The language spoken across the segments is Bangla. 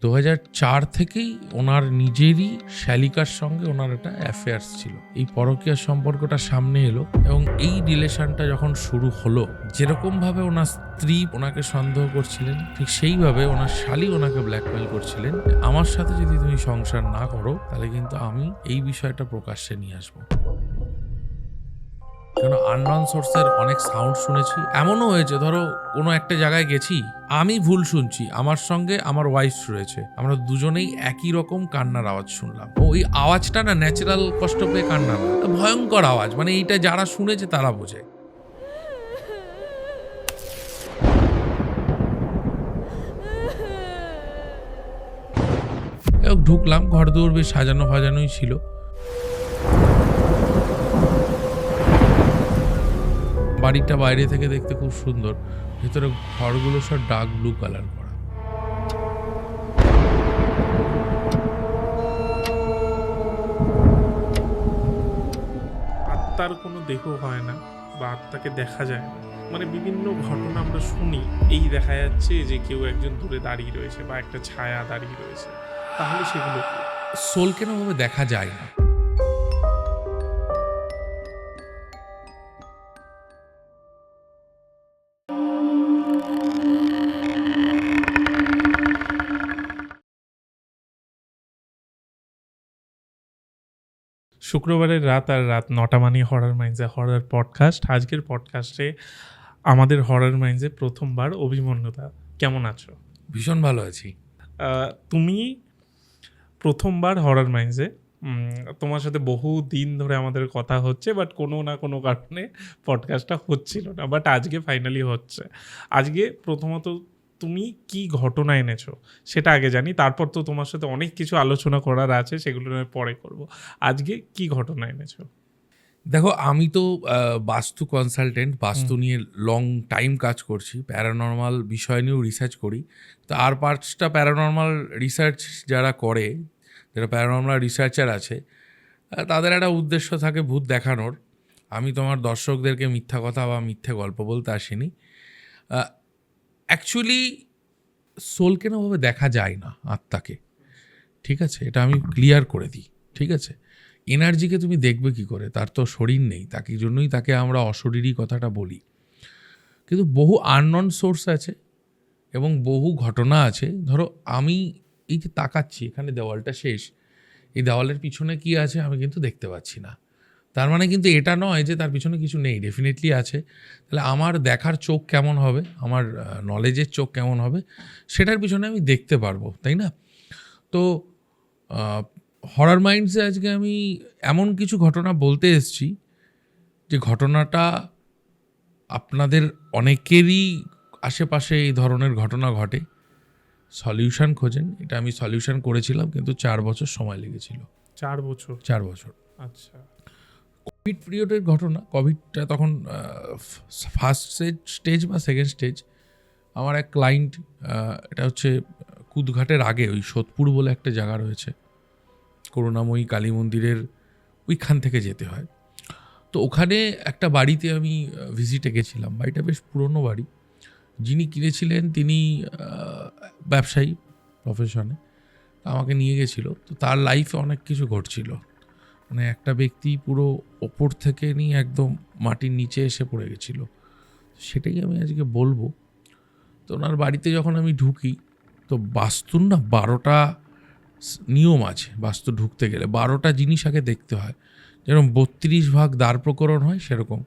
2004 থেকেই ওনার নিজেরই শ্যালিকার সঙ্গে ওনার একটা অ্যাফেয়ার্স ছিল। এই পরকীয়া সম্পর্কটা সামনে এলো এবং এই রিলেশনটা যখন শুরু হলো, যেরকমভাবে ওনার স্ত্রী ওনাকে সন্দেহ করছিলেন, ঠিক সেইভাবে ওনার শালী ওনাকে ব্ল্যাকমেল করছিলেন, আমার সাথে যদি তুমি সংসার না করো তাহলে কিন্তু আমি এই বিষয়টা প্রকাশ্যে নিয়ে আসবো। কেন আননন সোর্সের অনেক সাউন্ড শুনেছি। এমনও হয়েছে, ধরো কোনো একটা জায়গায় গেছি, আমি ভুল শুনছি, আমার সঙ্গে আমার ওয়াইফ রয়েছে, আমরা দুজনেই একই রকম কান্নার আওয়াজ শুনলাম। ওই আওয়াজটা না ন্যাচারাল কষ্ট পেয়ে কান্না না, ভয়ঙ্কর আওয়াজ, মানে এইটা যারা শুনেছে তারা বোঝে। ঢুকলাম, ঘর দুয়ার বেশ সাজানো ফাজানোই ছিল। বাড়িটা বাইরে থেকে দেখতে খুব সুন্দর, ভেতরে ঘরগুলো সব ডার্ক ব্লু কালার করা। আত্মার কোনো দেহ হয় না বা আত্মাকে দেখা যায় না, মানে বিভিন্ন ঘটনা আমরা শুনি, এই দেখা যাচ্ছে যে কেউ একজন দূরে দাঁড়িয়ে রয়েছে বা একটা ছায়া দাঁড়িয়ে রয়েছে, তাহলে সেগুলো কি? সোলকে না ভাবে দেখা যায় না। শুক্রবারের রাত আর রাত 9টা মানে হরর মাইন্ডসে হরর পডকাস্ট। আজকের পডকাস্টে আমাদের হরর মাইন্ডসে প্রথমবার অভিমন্যুদা। কেমন আছো? ভীষণ ভালো আছি। তুমি প্রথমবার হরর মাইন্ডসে, তোমার সাথে বহু দিন ধরে আমাদের কথা হচ্ছে, বাট কোনো না কোনো কারণে পডকাস্টটা হচ্ছিল না, বাট আজকে ফাইনালি হচ্ছে। আজকে প্রথমত তুমি কি ঘটনা এনেছো সেটা আগে জানি, তারপর তো তোমার সাথে অনেক কিছু আলোচনা করার আছে, সেগুলো নয় পরে করব। আজকে কি ঘটনা এনেছো? দেখো, আমি তো বাস্তু কনসালটেন্ট, বাস্তু নিয়ে লং টাইম কাজ করছি, প্যারানর্মাল বিষয় নিয়েও রিসার্চ করি। তো আর 5টা প্যারানর্মাল রিসার্চ যারা করে, যারা প্যারানর্মাল রিসার্চার আছে, তাদের একটা উদ্দেশ্য থাকে ভূত দেখানোর। আমি তোমার দর্শকদেরকে মিথ্যা কথা বা মিথ্যে গল্প বলতে আসিনি। অ্যাকচুয়ালি সোলকে নাভাবে দেখা যায় না, আত্মাকে, ঠিক আছে? এটা আমি ক্লিয়ার করে দিই, ঠিক আছে? এনার্জিকে তুমি দেখবে কি করে? তার তো শরীর নেই, তাকে জন্যই তাকে আমরা অশরীরী কথাটা বলি। কিন্তু বহু আননন সোর্স আছে এবং বহু ঘটনা আছে। ধরো আমি এই যে তাকাচ্ছি, এখানে দেওয়ালটা শেষ, এই দেওয়ালের পিছনে কি আছে আমি কিন্তু দেখতে পাচ্ছি না। তার মানে কিন্তু এটা নয় যে তার পিছনে কিছু নেই, ডেফিনেটলি আছে। তাহলে আমার দেখার চোখ কেমন হবে, আমার নলেজের চোখ কেমন হবে, সেটার পিছনে আমি দেখতে পারবো, তাই না? তো হরর মাইন্ডসে আজকে আমি এমন কিছু ঘটনা বলতে এসেছি যে ঘটনাটা আপনাদের অনেকেরই আশেপাশে এই ধরনের ঘটনা ঘটে, সলিউশন খোঁজেন। এটা আমি সলিউশন করেছিলাম, কিন্তু 4 বছর সময় লেগেছিল। 4 বছর? 4 বছর। আচ্ছা। কোভিড পিরিয়ডের ঘটনা। কোভিডটা তখন ফার্স্ট স্টেজ বা সেকেন্ড স্টেজ। আমার এক ক্লায়েন্ট, এটা হচ্ছে কুদঘাটের আগে, ওই সোদপুর বলে একটা জায়গা রয়েছে, করুণাময়ী কালী মন্দিরের ওইখান থেকে যেতে হয়। তো ওখানে একটা বাড়িতে আমি ভিজিটে গেছিলাম। বাড়িটা বেশ পুরনো বাড়ি। যিনি কিনেছিলেন তিনি ব্যবসায়ী প্রফেশনে, আমাকে নিয়ে গেছিলো। তো তার লাইফে অনেক কিছু ঘটছিল, মানে একটা ব্যক্তি পুরো ওপর থেকে নিয়ে একদম মাটির নিচে এসে পড়ে গেছিলো। সেটাই আমি আজকে বলবো। তো ওনার বাড়িতে যখন আমি ঢুকি, তো বাস্তুর না 12টা নিয়ম আছে। বাস্তু ঢুকতে গেলে 12টা জিনিস আগে দেখতে হয়। যেরকম 32 ভাগ দ্বার প্রকরণ হয়, সেরকম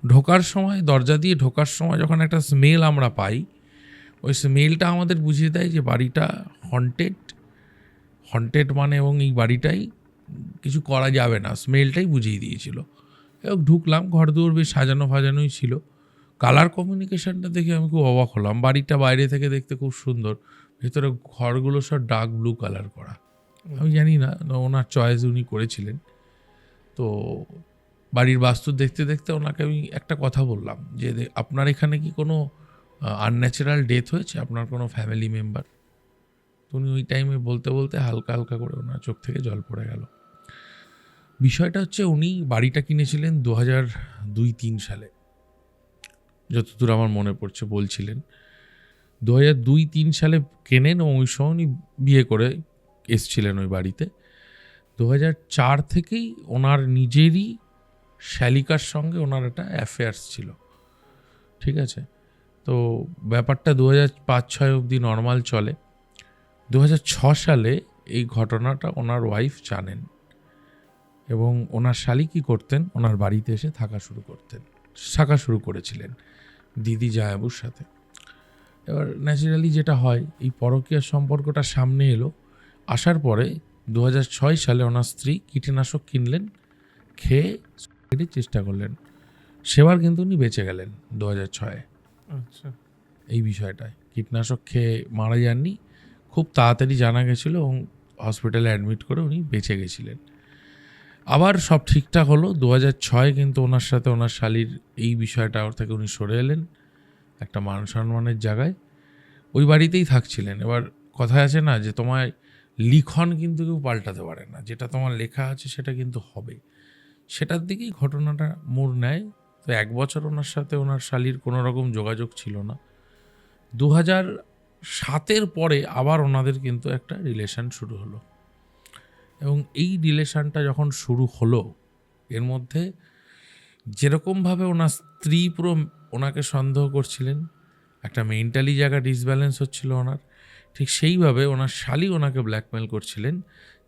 ঢোকার সময়, দরজা দিয়ে ঢোকার সময় যখন একটা স্মেল আমরা পাই, ওই স্মেলটা আমাদের বুঝিয়ে দেয় যে বাড়িটা হন্টেড মানে, এবং এই বাড়িটাই কিছু করা যাবে না, স্মেলটাই বুঝিয়ে দিয়েছিল। এবং ঢুকলাম, ঘর দুয়ার বেশ সাজানো ফাজানোই ছিল। কালার কমিউনিকেশনটা দেখে আমি খুব অবাক হলাম। বাড়িটা বাইরে থেকে দেখতে খুব সুন্দর, ভেতরে ঘরগুলো সব ডার্ক ব্লু কালার করা। আমি জানি না, ওনার চয়েস উনি করেছিলেন। তো বাড়ির বাস্তু দেখতে দেখতে ওনাকে আমি একটা কথা বললাম যে আপনার এখানে কি কোনো আনন্যাচারাল ডেথ হয়েছে, আপনার কোনো ফ্যামিলি মেম্বার? উনি ওই টাইমে বলতে বলতে হালকা হালকা করে ওনার চোখ থেকে জল পড়ে গেল। বিষয়টা হচ্ছে, উনি বাড়িটা কিনেছিলেন 2002-03 সালে, যতদূর আমার মনে পড়ছে বলছিলেন। 2002-03 সালে কেনেন এবং ওই সময় উনি বিয়ে করে এসছিলেন ওই বাড়িতে। 2004 থেকেই ওনার নিজেরই শ্যালিকার সঙ্গে ওনার একটা অ্যাফেয়ার্স ছিল, ঠিক আছে। তো ব্যাপারটা 2005-06 অবধি নর্মাল চলে। 2006 সালে এই ঘটনাটা ওনার ওয়াইফ জানেন এবং ওনার শালি কী করতেন, ওনার বাড়িতে এসে থাকা শুরু করেছিলেন দিদি জায়াবুর সাথে। এবার ন্যাচারালি যেটা হয়, এই পরকীয়ার সম্পর্কটা সামনে এলো। আসার পরে 2006 সালে ওনার স্ত্রী কীটনাশক কিনলেন, খেয়ে সুইসাইডের চেষ্টা করলেন। সেবার কিন্তু উনি বেঁচে গেলেন 2006-এ। আচ্ছা, এই বিষয়টায় কীটনাশক খেয়ে মারা যাননি, খুব তাড়াতাড়ি জানা গেছিলো এবং হসপিটালে অ্যাডমিট করে উনি বেঁচে গেছিলেন। আবার সব ঠিকঠাক হলো 2006 কিন্তু ওনার সাথে ওনার শালির এই বিষয়টা ওর থেকে উনি সরে এলেন একটা মান সম্মানের জায়গায়, ওই বাড়িতেই থাকছিলেন। এবার কথা আছে না যে তোমায় লিখন কিন্তু কেউ পাল্টাতে পারে না, যেটা তোমার লেখা আছে সেটা কিন্তু হবে, সেটার দিকেই ঘটনাটা মোড় নেয়। তো 1 বছর ওনার সাথে ওনার শালির কোনো রকম যোগাযোগ ছিল না। 2007-এর পরে আবার ওনাদের কিন্তু একটা রিলেশন শুরু হলো এবং এই রিলেশনটা যখন শুরু হলো, এর মধ্যে যেরকমভাবে ওনার স্ত্রী পুরো ওনাকে সন্দেহ করছিলেন, একটা মেন্টালি জায়গা ডিসব্যালেন্স হচ্ছিল ওনার, ঠিক সেইভাবে ওনার শালি ওনাকে ব্ল্যাকমেল করছিলেন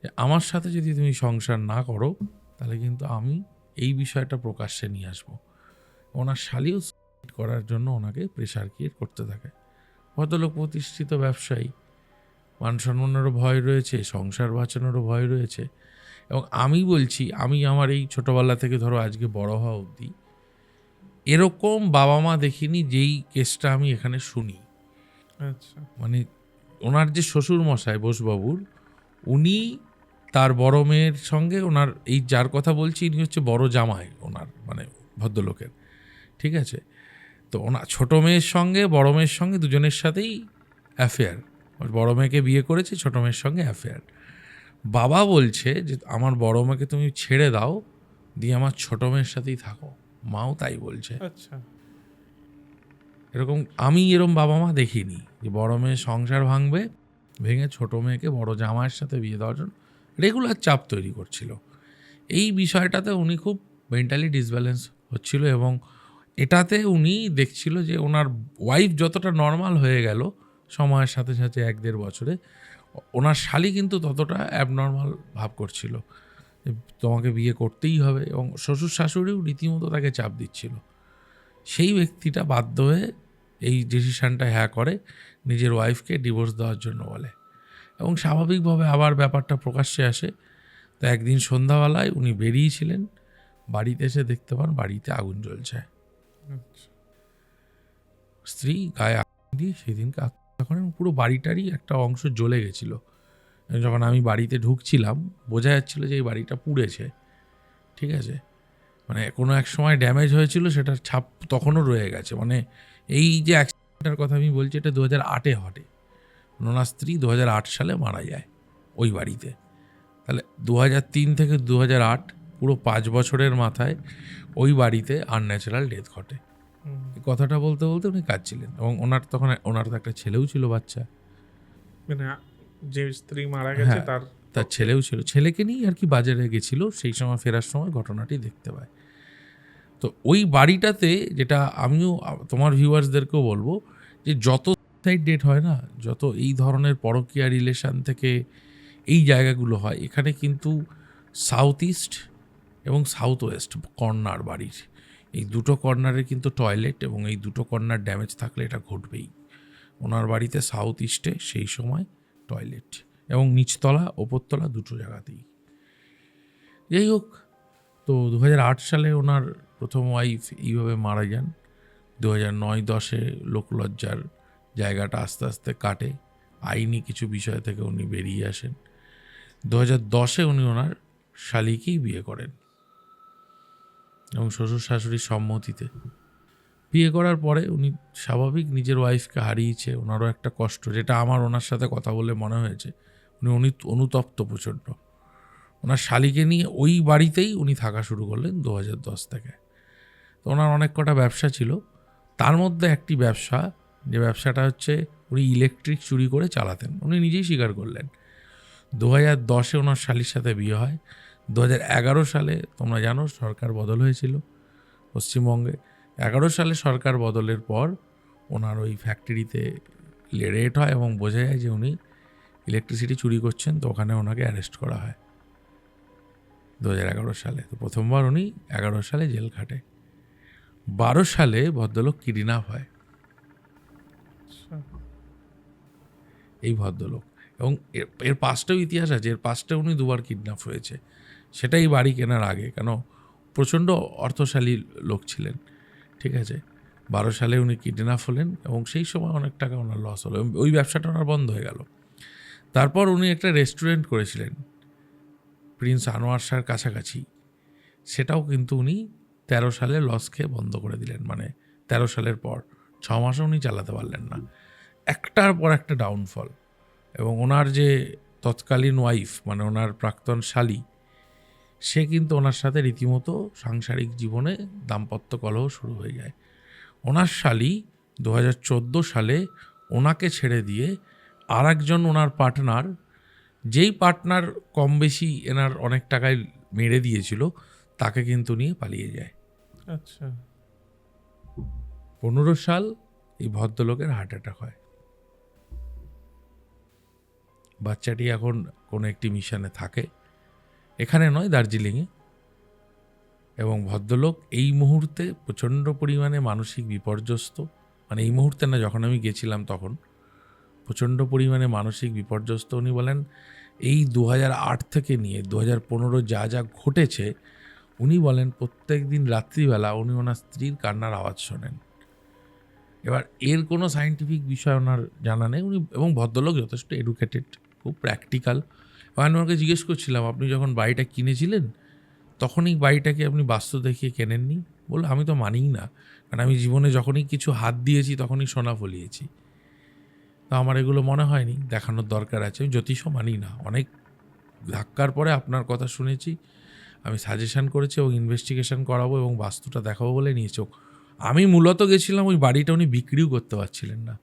যে আমার সাথে যদি তুমি সংসার না করো তাহলে কিন্তু আমি এই বিষয়টা প্রকাশ্যে নিয়ে আসবো। ওনার শালিও সুইসাইড করার জন্য ওনাকে প্রেশার ক্রিয়েট করতে থাকে। ভদ্রলোক প্রতিষ্ঠিত ব্যবসায়ী, মান সম্মানেরও ভয় রয়েছে, সংসার বাঁচানোরও ভয় রয়েছে। এবং আমি বলছি, আমি আমার এই ছোটোবেলা থেকে ধরো আজকে বড় হওয়া অবধি এরকম বাবা মা দেখিনি যেই কেসটা আমি এখানে শুনি। আচ্ছা, মানে ওনার যে শ্বশুর মশাই বোসবাবুর, উনি তার বড় মেয়ের সঙ্গে ওনার এই যার কথা বলছি ইনি হচ্ছে বড় জামাই ওনার, মানে ভদ্রলোকের, ঠিক আছে। তো ওনার ছোটো মেয়ের সঙ্গে বড় মেয়ের সঙ্গে দুজনের সাথেই অ্যাফেয়ার, বড় মেয়েকে বিয়ে করেছে, ছোটো মেয়ের সঙ্গে অ্যাফেয়ার। বাবা বলছে যে আমার বড় মেয়েকে তুমি ছেড়ে দাও, দিয়ে আমার ছোটো মেয়ের সাথেই থাকো। মাও তাই বলছে। আচ্ছা, আমি এরম বাবা মা দেখিনি যে বড় মেয়ে সংসার ভেঙে ছোটো মেয়েকে বড় জামাইয়ের সাথে বিয়ে দেওয়ার জন্য রেগুলার চাপ তৈরি করছিল। এই বিষয়টাতে উনি খুব মেন্টালি ডিসব্যালেন্স হচ্ছিল এবং এটাতে উনি দেখছিল যে ওনার ওয়াইফ যতটা নর্মাল হয়ে গেল সময়ের সাথে সাথে 1-1.5 বছরে, ওনার শালি কিন্তু ততটা অ্যাবনর্মাল ভাব করছিল, তোমাকে বিয়ে করতেই হবে, এবং শ্বশুর শাশুড়িও রীতিমতো তাকে চাপ দিচ্ছিল। সেই ব্যক্তিটা বাধ্য হয়ে এই ডিসিশানটা করে, নিজের ওয়াইফকে ডিভোর্স দেওয়ার জন্য বলে এবং স্বাভাবিকভাবে আবার ব্যাপারটা প্রকাশ্যে আসে। তো একদিন সন্ধ্যাবেলায় উনি বেরিয়েছিলেন, বাড়িতে এসে দেখতে পান বাড়িতে আগুন জ্বলছে। স্ত্রী গায়ে আগুন দিয়ে সেদিনকে আত্মহত্যা করেন, পুরো বাড়িটারই একটা অংশ জ্বলে গেছিল। যখন আমি বাড়িতে ঢুকছিলাম বোঝা যাচ্ছিল যে এই বাড়িটা পুড়েছে, ঠিক আছে। মানে কোনো এক সময় ড্যামেজ হয়েছিল, সেটার ছাপ তখনও রয়ে গেছে। মানে এই যে অ্যাক্সিডেন্টের কথা আমি বলছি, এটা 2008-এ ঘটে। ওনার স্ত্রী 2008 সালে মারা যায় ওই বাড়িতে। তাহলে 2003 থেকে 2008 পুরো 5 বছরের মাথায় ওই বাড়িতে আনন্যাচারাল ডেথ ঘটে। এই কথাটা বলতে বলতে উনি কাঁদছিলেন এবং ওনার তো একটা ছেলেও ছিল, বাচ্চা, মানে যে স্ত্রী মারা গেছে তার ছেলেও ছিল। ছেলেকে নিয়ে আর কি বাজারে গেছিল, সেই সময় ফেরার সময় ঘটনাটি দেখতে পায়। তো ওই বাড়িটাতে, যেটা আমিও তোমার ভিউয়ার্সদেরকেও বলবো, যে যত সুইসাইড ডেট হয় না, যত এই ধরনের পরকীয়া রিলেশন থেকে এই জায়গাগুলো হয়, এখানে কিন্তু সাউথ ইস্ট এবং সাউথ ওয়েস্ট কর্নার বাড়ির এই দুটো কর্নারে কিন্তু টয়লেট, এবং এই দুটো কর্নার ড্যামেজ থাকলে এটা ঘটবেই। ওনার বাড়িতে সাউথ ইস্টে সেই সময় টয়লেট এবং নিচতলা ওপরতলা দুটো জায়গাতেই। যাই হোক, তো 2008 সালে ওনার প্রথম ওয়াইফ এইভাবে মারা যান। 2009-10-এ লোকলজ্জার জায়গাটা আস্তে আস্তে কাটে, আইনি কিছু বিষয় থেকে উনি বেরিয়ে আসেন। 2010-এ উনি ওনার শালিকেই বিয়ে করেন এবং শ্বশুর শাশুড়ির সম্মতিতে। বিয়ে করার পরে উনি স্বাভাবিক নিজের ওয়াইফকে হারিয়েছে, ওনারও একটা কষ্ট, যেটা আমার ওনার সাথে কথা বলে মনে হয়েছে। উনি অনুতপ্ত প্রচণ্ড। ওনার শালিকে নিয়ে ওই বাড়িতেই উনি থাকা শুরু করলেন 2010 থেকে। তো ওনার অনেক কটা ব্যবসা ছিল, তার মধ্যে একটি ব্যবসা, যে ব্যবসাটা হচ্ছে উনি ইলেকট্রিক চুরি করে চালাতেন, উনি নিজেই স্বীকার করলেন। 2010-এ ওনার শালির সাথে বিয়ে হয়। 2011 সালে তোমরা জানো সরকার বদল হয়েছিল পশ্চিমবঙ্গে। 11 সালে সরকার বদলের পর ওনার ওই ফ্যাক্টরিতে রেড হয় এবং বোঝা যায় যে উনি ইলেকট্রিসিটি চুরি করছেন, তো ওখানে ওনাকে অ্যারেস্ট করা হয় 2011 সালে। তো প্রথমবার উনি 11 সালে জেল খাটে। 12 সালে ভদ্রলোক কিডন্যাপ হয়, এই ভদ্রলোক। এবং এর পাস্টেও ইতিহাস আছে, এর পাস্টে উনি দুবার কিডন্যাপ হয়েছে, সেটাই বাড়ি কেনার আগে, কেন প্রচণ্ড অর্থশালী লোক ছিলেন, ঠিক আছে। 12 সালে উনি কিডন্যাপ হলেন এবং সেই সময় অনেক টাকা ওনার লস হলো, ওই ব্যবসাটা ওনার বন্ধ হয়ে গেল। তারপর উনি একটা রেস্টুরেন্ট করেছিলেন প্রিন্স আনোয়ার শাহর কাছাকাছি, সেটাও কিন্তু উনি 13 সালে লস খেয়ে বন্ধ করে দিলেন। মানে 13 সালের পর 6 মাসও উনি চালাতে পারলেন না, একটার পর একটা ডাউনফল। এবং ওনার যে তৎকালীন ওয়াইফ, মানে ওনার প্রাক্তন শালী, সে কিন্তু ওনার সাথে রীতিমতো সাংসারিক জীবনে দাম্পত্য কলহ শুরু হয়ে যায়। ওনার শালী 2014 সালে ওনাকে ছেড়ে দিয়ে আর একজন ওনার পার্টনার, যেই পার্টনার কম বেশি এনার অনেক টাকায় মেরে দিয়েছিল, তাকে কিন্তু নিয়ে পালিয়ে যায়। আচ্ছা। 15 সাল এই ভদ্রলোকের হার্ট অ্যাটাক হয়। বাচ্চাটি এখন কোনো একটি মিশনে থাকে, এখানে নয়, দার্জিলিংয়ে। এবং ভদ্রলোক এই মুহূর্তে প্রচণ্ড পরিমাণে মানসিক বিপর্যস্ত। মানে এই মুহূর্তে না, যখন আমি গেছিলাম তখন প্রচণ্ড পরিমাণে মানসিক বিপর্যস্ত। উনি বলেন এই 2008 থেকে নিয়ে 2015 যা যা ঘটেছে, উনি বলেন প্রত্যেক দিন রাত্রিবেলা উনি ওনার স্ত্রীর কান্নার আওয়াজ শোনেন। এবার এর কোনো সায়েন্টিফিক বিষয় ওনার জানা নেই। উনি এবং ভদ্রলোক যথেষ্ট এডুকেটেড, খুব প্র্যাকটিক্যাল। আমি ওনাকে জিজ্ঞেস করছিলাম, আপনি যখন বাড়িটা কিনেছিলেন তখনই বাড়িটাকে আপনি বাস্তু দেখিয়ে কেনেননি? বললো আমি তো মানিই না, কারণ আমি জীবনে যখনই কিছু হাত দিয়েছি তখনই সোনা ফলিয়েছি। তো আমার এগুলো মনে হয়নি দেখানোর দরকার আছে। আমি জ্যোতিষও মানি না। অনেক ধাক্কার পরে আপনার কথা শুনেছি, আমি সাজেশন করেছি এবং ইনভেস্টিগেশন করাবো এবং বাস্তুটা দেখাবো বলে নিয়েছি। আমি মূলত গেছিলাম, ওই বাড়িটা উনি বিক্রিও করতে পারছিলেন না,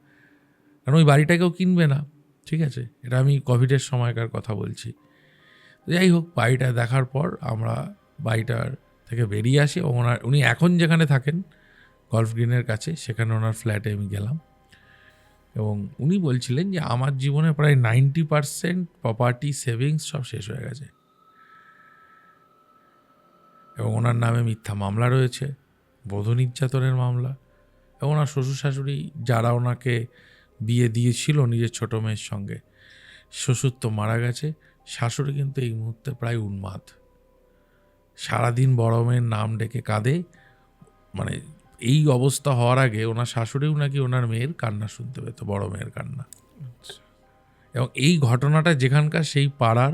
কারণ ওই বাড়িটা কেউ কিনবে না, ঠিক আছে। এটা আমি কোভিডের সময়কার কথা বলছি। যাই হোক, বাড়িটা দেখার পর আমরা বাড়িটার থেকে বেরিয়ে আসি এবং উনি এখন যেখানে থাকেন গলফ গ্রিনের কাছে, সেখানে ওনার ফ্ল্যাটে আমি গেলাম এবং উনি বলছিলেন যে আমার জীবনে প্রায় 90% প্রপার্টি সেভিংস সব শেষ হয়ে গেছে এবং ওনার নামে মিথ্যা মামলা রয়েছে, বধূ নির্যাতনের মামলা। এবং ওনার শ্বশুর শাশুড়ি যারা ওনাকে বিয়ে দিয়েছিল নিজের ছোটো মেয়ের সঙ্গে, শ্বশুর তো মারা গেছে, শাশুড়ি কিন্তু এই মুহূর্তে প্রায় উন্মাদ, সারাদিন বড় মেয়ের নাম ডেকে কাঁদে। মানে এই অবস্থা হওয়ার আগে ওনার শাশুড়িও নাকি ওনার মেয়ের কান্না শুনতে পেত, বড় মেয়ের কান্না। এবং এই ঘটনাটা যেখানকার সেই পাড়ার,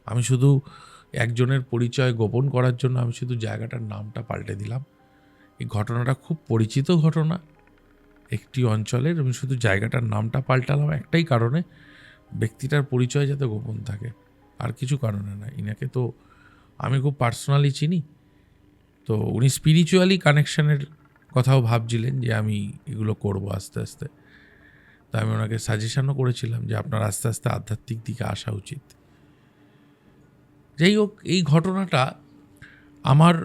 আমি শুধু একজনের পরিচয় গোপন করার জন্য আমি শুধু জায়গাটার নামটা পাল্টে দিলাম। এই ঘটনাটা খুব পরিচিত ঘটনা একটি অঞ্চলের, আমি শুধু জায়গাটার নামটা পাল্টালাম একটাই কারণে, ব্যক্তিটার পরিচয় যাতে গোপন থাকে, আর কিছু কারণে না। ইনাকে তো আমি খুব পার্সোনালি চিনি, তো উনি স্পিরিচুয়ালি কানেকশানের কথাও ভাবছিলেন যে আমি এগুলো করব আস্তে আস্তে। তা আমি ওনাকে সাজেশনও করেছিলাম যে আপনার আস্তে আস্তে আধ্যাত্মিক দিকে আসা উচিত। যাই হোক, এই ঘটনাটা আমার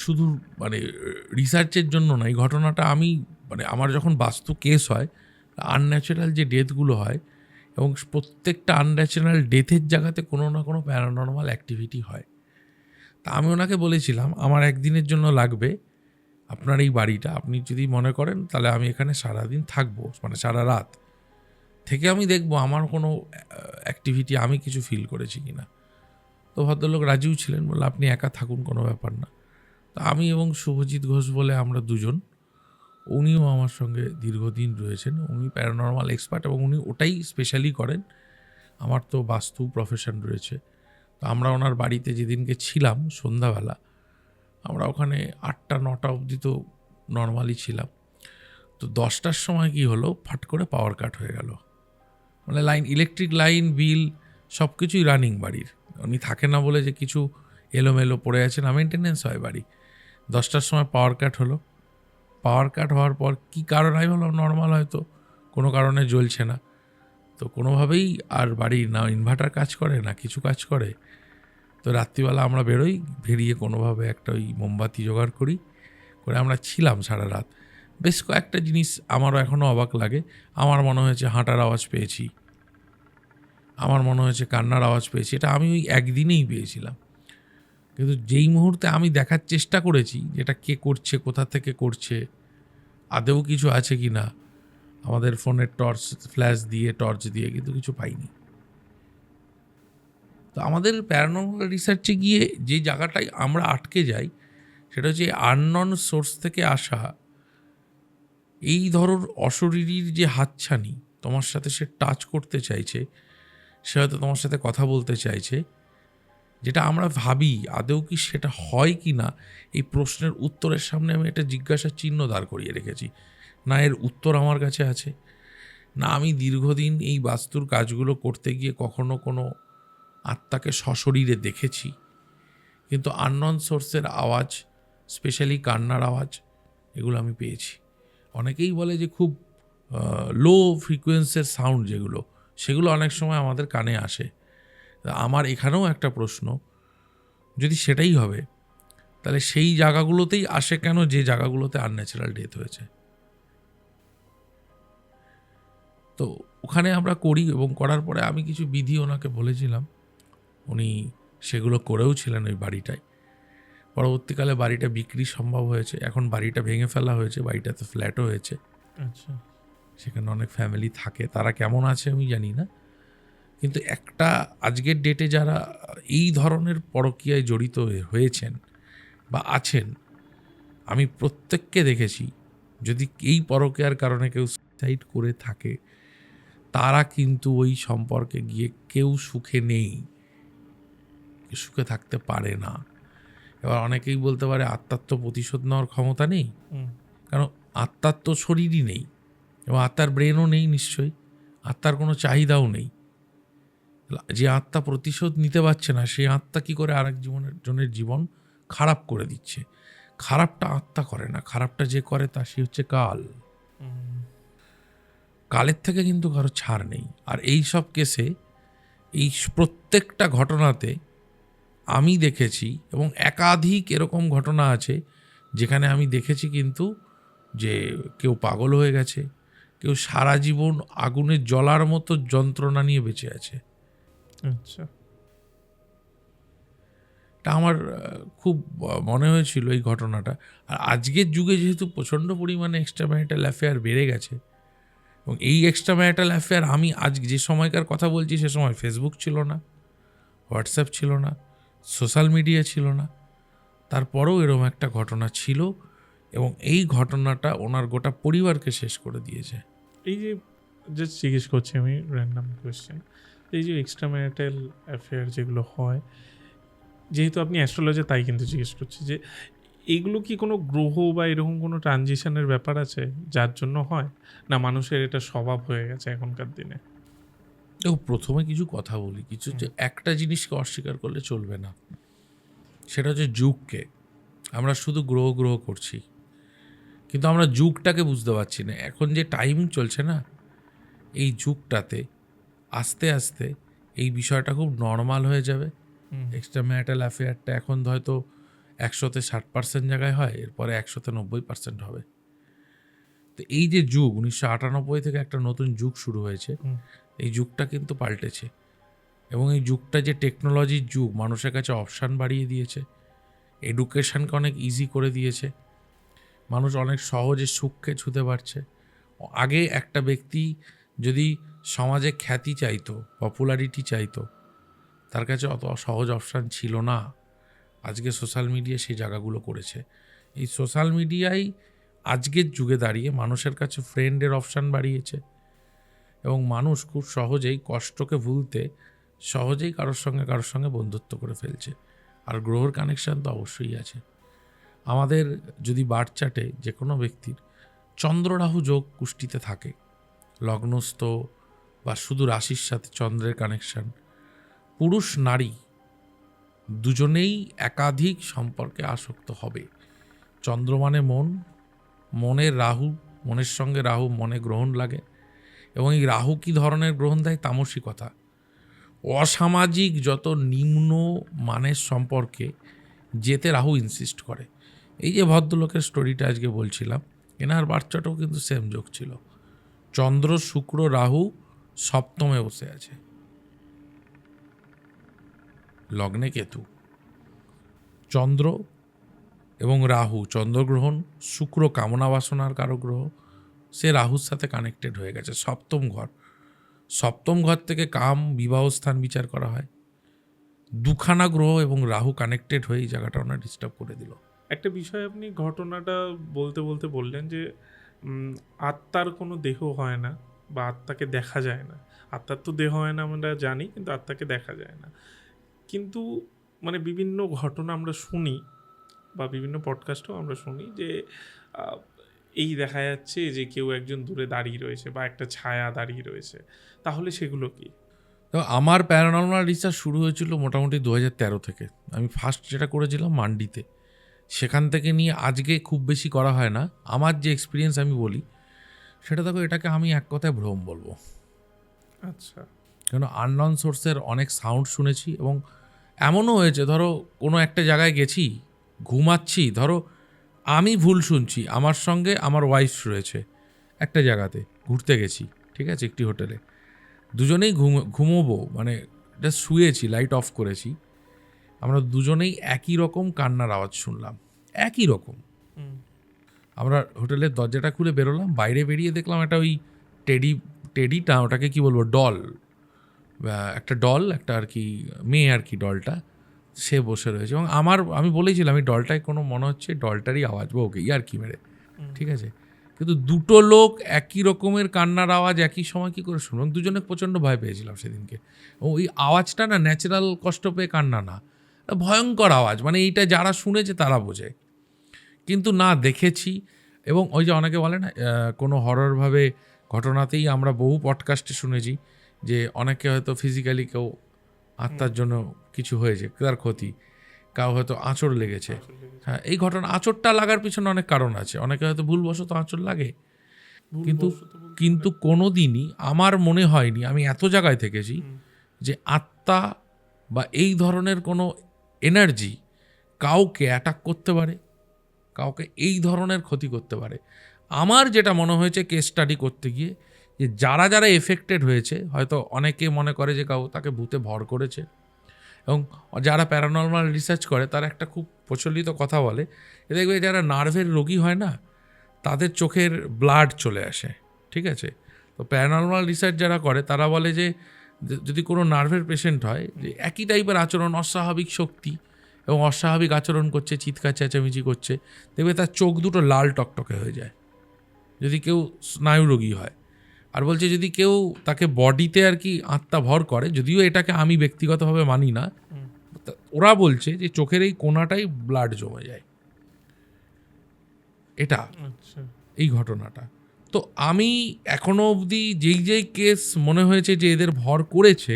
শুধু মানে রিসার্চের জন্য না, এই ঘটনাটা আমি মানে আমার যখন বাস্তু কেস হয়, আনন্যাচারাল যে ডেথগুলো হয়, এবং প্রত্যেকটা আনন্যাচারাল ডেথের জায়গাতে কোনো না কোনো প্যারানর্মাল অ্যাক্টিভিটি হয়। তা আমি ওনাকে বলেছিলাম আমার একদিনের জন্য লাগবে আপনার এই বাড়িটা, আপনি যদি মনে করেন তাহলে আমি এখানে সারাদিন থাকবো, মানে সারা রাত থেকে আমি দেখবো আমার কোনো অ্যাক্টিভিটি আমি কিছু ফিল করেছি কি না। তো ভদ্রলোক রাজিও ছিলেন, বললো আপনি একা থাকুন, কোনো ব্যাপার না। তো আমি এবং শুভজিৎ ঘোষ বলে আমরা দুজন, উনিও আমার সঙ্গে দীর্ঘদিন রয়েছেন, উনি প্যারানর্মাল এক্সপার্ট এবং উনি ওটাই স্পেশালি করেন। আমার তো বাস্তু প্রফেশন রয়েছে। তো আমরা ওনার বাড়িতে যেদিনকে ছিলাম সন্ধ্যাবেলা, আমরা ওখানে 8টা-9টা অবধি তো নর্মালি ছিলাম। তো 10টার সময় কি হলো, ফাট করে পাওয়ার কাট হয়ে গেল। মানে লাইন, ইলেকট্রিক লাইন, বিল সব কিছুই রানিং বাড়ির, উনি থাকে না বলে যে কিছু এলোমেলো পড়ে আছে না, মেনটেনেন্স হয় বাড়ি। 10টার সময় পাওয়ার কাট হলো। পাওয়ার কাট হওয়ার পর কী কারণ, আমি বললাম নর্মাল হয়তো কোনো কারণে জ্বলছে না, তো কোনোভাবেই আর বাড়ির না ইনভার্টার কাজ করে না কিছু কাজ করে। তো রাত্রিবেলা আমরা বেরোই, বেরিয়ে কোনোভাবে একটা ওই মোমবাতি জোগাড় করি, করে আমরা ছিলাম সারা রাত। বেশ কয়েকটা জিনিস আমারও এখনও অবাক লাগে। আমার মনে হয়েছে হাঁটার আওয়াজ পেয়েছি, আমার মনে হয়েছে কান্নার আওয়াজ পেয়েছি, এটা আমি ওই একদিনেই পেয়েছিলাম। কিন্তু যেই মুহূর্তে আমি দেখার চেষ্টা করেছি যেটা কে করছে, কোথা থেকে করছে, আদেও কিছু আছে কি না, আমাদের ফোনের টর্চ ফ্ল্যাশ দিয়ে টর্চ দিয়ে কিন্তু কিছু পাইনি। তো আমাদের প্যারানর্মাল রিসার্চে গিয়ে যে জায়গাটায় আমরা আটকে যাই সেটা হচ্ছে আননন সোর্স থেকে আসা এই ধরুন অশরীরীর যে হাতছানি, তোমার সাথে সে টাচ করতে চাইছে, সে হয়তো তোমার সাথে কথা বলতে চাইছে, যেটা আমরা ভাবি আদৌ কি সেটা হয় কি না, এই প্রশ্নের উত্তরের সামনে আমি একটা জিজ্ঞাসার চিহ্ন দাঁড় করিয়ে রেখেছি। না এর উত্তর আমার কাছে আছে, না আমি দীর্ঘদিন এই বাস্তুর কাজগুলো করতে গিয়ে কখনো কোনো আত্মাকে সশরীরে দেখেছি, কিন্তু আননন সোর্সের আওয়াজ, স্পেশালি কান্নার আওয়াজ, এগুলো আমি পেয়েছি। অনেকেই বলে যে খুব লো ফ্রিকোয়েন্সির সাউন্ড যেগুলো, সেগুলো অনেক সময় আমাদের কানে আসে। আমার এখানেও একটা প্রশ্ন, যদি সেটাই হবে তাহলে সেই জায়গাগুলোতেই আসে কেন যে জায়গাগুলোতে আনন্যাচারাল ডেথ হয়েছে? তো ওখানে আমরা করি, এবং করার পরে আমি কিছু বিধি ওনাকে বলেছিলাম, উনি সেগুলো করেও ছিলেন ওই বাড়িটায়। পরবর্তীকালে বাড়িটা বিক্রি সম্ভব হয়েছে, এখন বাড়িটা ভেঙে ফেলা হয়েছে, বাড়িটাতে ফ্ল্যাটও হয়েছে। আচ্ছা, সেখানে অনেক ফ্যামিলি থাকে, তারা কেমন আছে আমি জানি না। কিন্তু একটা আজকের ডেটে যারা এই ধরনের পরকীয়ায় জড়িত হয়েছেন বা আছেন, আমি প্রত্যেককে দেখেছি যদি এই পরকীয়ার কারণে কেউ সুইসাইড করে থাকে, তারা কিন্তু ওই সম্পর্কে গিয়ে কেউ সুখে নেই, সুখে থাকতে পারে না। এবার অনেকেই বলতে পারে আত্মার তো প্রতিশোধ নেওয়ার ক্ষমতা নেই, কারণ আত্মার তো শরীরই নেই এবং আত্মার ব্রেনও নেই, নিশ্চয়ই আত্মার কোনো চাহিদাও নেই। যে আত্মা প্রতিশোধ নিতে পারছে না, সেই আত্মা কি করে আরেক জনের জীবন খারাপ করে দিচ্ছে? খারাপটা আত্মা করে না, খারাপটা যে করে তা সে হচ্ছে কাল। কালের থেকে কিন্তু কারো ছাড় নেই। আর এই সব কেসে, এই প্রত্যেকটা ঘটনাতে আমি দেখেছি, এবং একাধিক এরকম ঘটনা আছে যেখানে আমি দেখেছি কিন্তু যে কেউ পাগল হয়ে গেছে, কেউ সারা জীবন আগুনে জ্বলার মতো যন্ত্রণা নিয়ে বেঁচে আছে। আচ্ছা, এটা আমার খুব মনে হয়েছিল এই ঘটনাটা। আর আজকের যুগে যেহেতু প্রচণ্ড পরিমাণে এক্সট্রা ম্যারিটাল অ্যাফেয়ার বেড়ে গেছে, এবং এই এক্সট্রা ম্যারিটাল অ্যাফেয়ার আমি আজ যে সময়কার কথা বলছি সে সময় ফেসবুক ছিল না, হোয়াটসঅ্যাপ ছিল না, সোশ্যাল মিডিয়া ছিল না, তারপরেও এরকম একটা ঘটনা ছিল, এবং এই ঘটনাটা ওনার গোটা পরিবারকে শেষ করে দিয়েছে। এই যে জাস্ট জিজ্ঞেস করছি আমি, র্যান্ডাম কোয়েশ্চেন, এই যে এক্সট্রা ম্যারিটাল অ্যাফেয়ার যেগুলো হয়, যেহেতু আপনি অ্যাস্ট্রোলজার তাই কিন্তু জিজ্ঞেস করছি যে এগুলো কি কোনো গ্রহ বা এরকম কোনো ট্রানজিশনের ব্যাপার আছে যার জন্য হয়, না মানুষের এটা স্বভাব হয়ে গেছে এখনকার দিনে? দেখো, প্রথমে কিছু কথা বলি, কিছু যে একটা জিনিসকে অস্বীকার করলে চলবে না, সেটা হচ্ছে যুগকে। আমরা শুধু গ্রহ গ্রহ করছি, কিন্তু আমরা যুগটাকে বুঝতে পারছি না। এখন যে টাইম চলছে না, এই যুগটাতে আস্তে আস্তে এই বিষয়টা খুব নর্মাল হয়ে যাবে। এক্সট্রা ম্যারিটাল অ্যাফেয়ারটা এখন হয়তো 100-তে 60% জায়গায় হয়, এরপরে 100-তে 90% হবে। তো এই যে যুগ 1998 থেকে একটা নতুন যুগ শুরু হয়েছে, এই যুগটা কিন্তু পাল্টেছে, এবং এই যুগটা যে টেকনোলজির যুগ, মানুষের কাছে অপশান বাড়িয়ে দিয়েছে, এডুকেশনকে অনেক ইজি করে দিয়েছে, মানুষ অনেক সহজে সুখকে ছুঁতে পারছে। আগে একটা ব্যক্তি যদি সমাজে খ্যাতি চাইতো, পপুলারিটি চাইতো, তার কাছে অত সহজ অপশান ছিল না। আজকে সোশ্যাল মিডিয়া সেই জায়গাগুলো করেছে। এই সোশ্যাল মিডিয়াই আজকের যুগে দাঁড়িয়ে মানুষের কাছে ফ্রেন্ডের অপশান বাড়িয়েছে, এবং মানুষ খুব সহজেই কষ্টকে ভুলতে সহজেই কারোর সঙ্গে বন্ধুত্ব করে ফেলছে। আর গ্রহর কানেকশান তো অবশ্যই আছে। আমাদের যদি বার্থ চার্টে যে কোনো ব্যক্তির চন্দ্ররাহু যোগ কুষ্টিতে থাকে, লগ্নস্থ বা শুধু রাশির সাথে চন্দ্রের কানেকশান, পুরুষ নারী দুজনেই একাধিক সম্পর্কে আসক্ত হবে। চন্দ্র মানে মন, মনের রাহু, মনের সঙ্গে রাহু মনে গ্রহণ লাগে, এবং এই রাহু কী ধরনের গ্রহণ দেয়? তামসিকতা, অসামাজিক যত নিম্ন মানের সম্পর্কে যেতে রাহু ইনসিস্ট করে। এই যে ভদ্রলোকের স্টোরিটা আজকে বলছিলাম, এনার বাচ্চাটাও কিন্তু সেম যোগ ছিল। চন্দ্র, শুক্র, রাহু সপ্তমে বসে আছে, লগ্নে কেতু। চন্দ্র এবং রাহু, চন্দ্রগ্রহণ, শুক্র কামনা বাসনার কারক গ্রহ, সে রাহুর সাথে কানেক্টেড হয়ে গেছে। সপ্তম ঘর, সপ্তম ঘর থেকে কাম, বিবাহ স্থান বিচার করা হয়। দুখানা গ্রহ এবং রাহু কানেক্টেড হয়ে এই জায়গাটা ওনার ডিস্টার্ব করে দিল। একটা বিষয় আপনি ঘটনাটা বলতে বলতে বললেন যে আত্মার কোনো দেহ হয় না বা আত্মাকে দেখা যায় না। আত্মার তো দেহ হয় না আমরা জানি, কিন্তু আত্মাকে দেখা যায় না। কিন্তু মানে বিভিন্ন ঘটনা আমরা শুনি বা বিভিন্ন পডকাস্টেও আমরা শুনি যে এই দেখা যাচ্ছে যে কেউ একজন দূরে দাঁড়িয়ে রয়েছে বা একটা ছায়া দাঁড়িয়ে রয়েছে। তাহলে সেগুলো কি? তো আমার প্যারানর্মাল রিসার্চ শুরু হয়েছিল মোটামুটি 2013 থেকে। আমি ফার্স্ট যেটা করেছিলাম মান্ডিতে, সেখান থেকে নিয়ে আজকে খুব বেশি করা হয় না। আমার যে এক্সপিরিয়েন্স আমি বলি সেটা দেখো, এটাকে আমি এক কথায় ভ্রম বলবো। আচ্ছা, কেন আননন সোর্সের অনেক সাউন্ড শুনেছি এবং এমনও হয়েছে, ধরো কোনো একটা জায়গায় গেছি, ঘুমাচ্ছি, ধরো আমি ভুল শুনছি, আমার সঙ্গে আমার ওয়াইফ রয়েছে একটা জায়গাতে, ঘুরতে গেছি, ঠিক আছে, একটি হোটেলে, দুজনেই ঘুমোবো, মানে জাস্ট শুয়েছি, লাইট অফ করেছি, আমরা দুজনেই একই রকম কান্নার আওয়াজ শুনলাম, একই রকম। আমরা হোটেলের দরজাটা খুলে বেরোলাম, বাইরে বেরিয়ে দেখলাম একটা ওই টেডিটা, ওটাকে কি বলবো, ডল, একটা ডল, একটা আর কি মেয়ে আর কি, ডলটা সে বসে রয়েছে। এবং আমি বলেছিলাম এই ডলটায় কোনো মনে হচ্ছে ডলটারই আওয়াজ বা ওকে আর কি মেরে, ঠিক আছে, কিন্তু দুটো লোক একই রকমের কান্নার আওয়াজ একই সময় কী করে শুনলাম, দুজনে প্রচণ্ড ভয় পেয়েছিলাম সেদিনকে। ওই আওয়াজটা না ন্যাচারাল কষ্ট পেয়ে কান্না না, ভয়ঙ্কর আওয়াজ, মানে এইটা যারা শুনেছে তারা বোঝে। কিন্তু না, দেখেছি। এবং ওই যে অনেকে বলে না কোনো হররভাবে ঘটনাতেই আমরা বহু পডকাস্টে শুনেছি যে অনেকে হয়তো ফিজিক্যালি কেউ আত্মার জন্য কিছু হয়েছে, তার ক্ষতি, কাউ হয়তো আঁচড় লেগেছে। হ্যাঁ, এই ঘটনা আঁচড়টা লাগার পিছনে অনেক কারণ আছে, অনেকে হয়তো ভুলবশত আঁচড় লাগে, কিন্তু কোনো দিনই আমার মনে হয়নি, আমি এত জায়গায় থেকেছি, যে আত্মা বা এই ধরনের কোনো এনার্জি কাউকে অ্যাটাক করতে পারে, কাউকে এই ধরনের ক্ষতি করতে পারে। আমার যেটা মনে হয়েছে কেস স্টাডি করতে গিয়ে, যে যারা যারা এফেক্টেড হয়েছে, হয়তো অনেকে মনে করে যে তাকে ভূতে ভর করেছে, এবং যারা প্যারানর্মাল রিসার্চ করে তারা একটা খুব প্রচলিত কথা বলে, দেখবে যারা নার্ভের রোগী হয় না, তাদের চোখের ব্লাড চলে আসে, ঠিক আছে। তো প্যারানর্মাল রিসার্চ যারা করে তারা বলে যে যদি কোনো নার্ভের পেশেন্ট হয়, যে একই টাইপের আচরণ, অস্বাভাবিক শক্তি এবং অস্বাভাবিক আচরণ করছে, চিৎকার চেঁচামেচি করছে, দেখবে তার চোখ দুটো লাল টকটকে হয়ে যায় যদি কেউ স্নায়ুরোগী হয়। আর বলছে যদি কেউ তাকে বডিতে আর কি আত্মা ভর করে, যদিও এটাকে আমি ব্যক্তিগতভাবে মানি না, ওরা বলছে যে চোখের এই কোনাটাই ব্লাড জমে যায়, এটা এই ঘটনাটা। তো আমি এখনো অবধি যেই কেস মনে হয়েছে যে এদের ভর করেছে,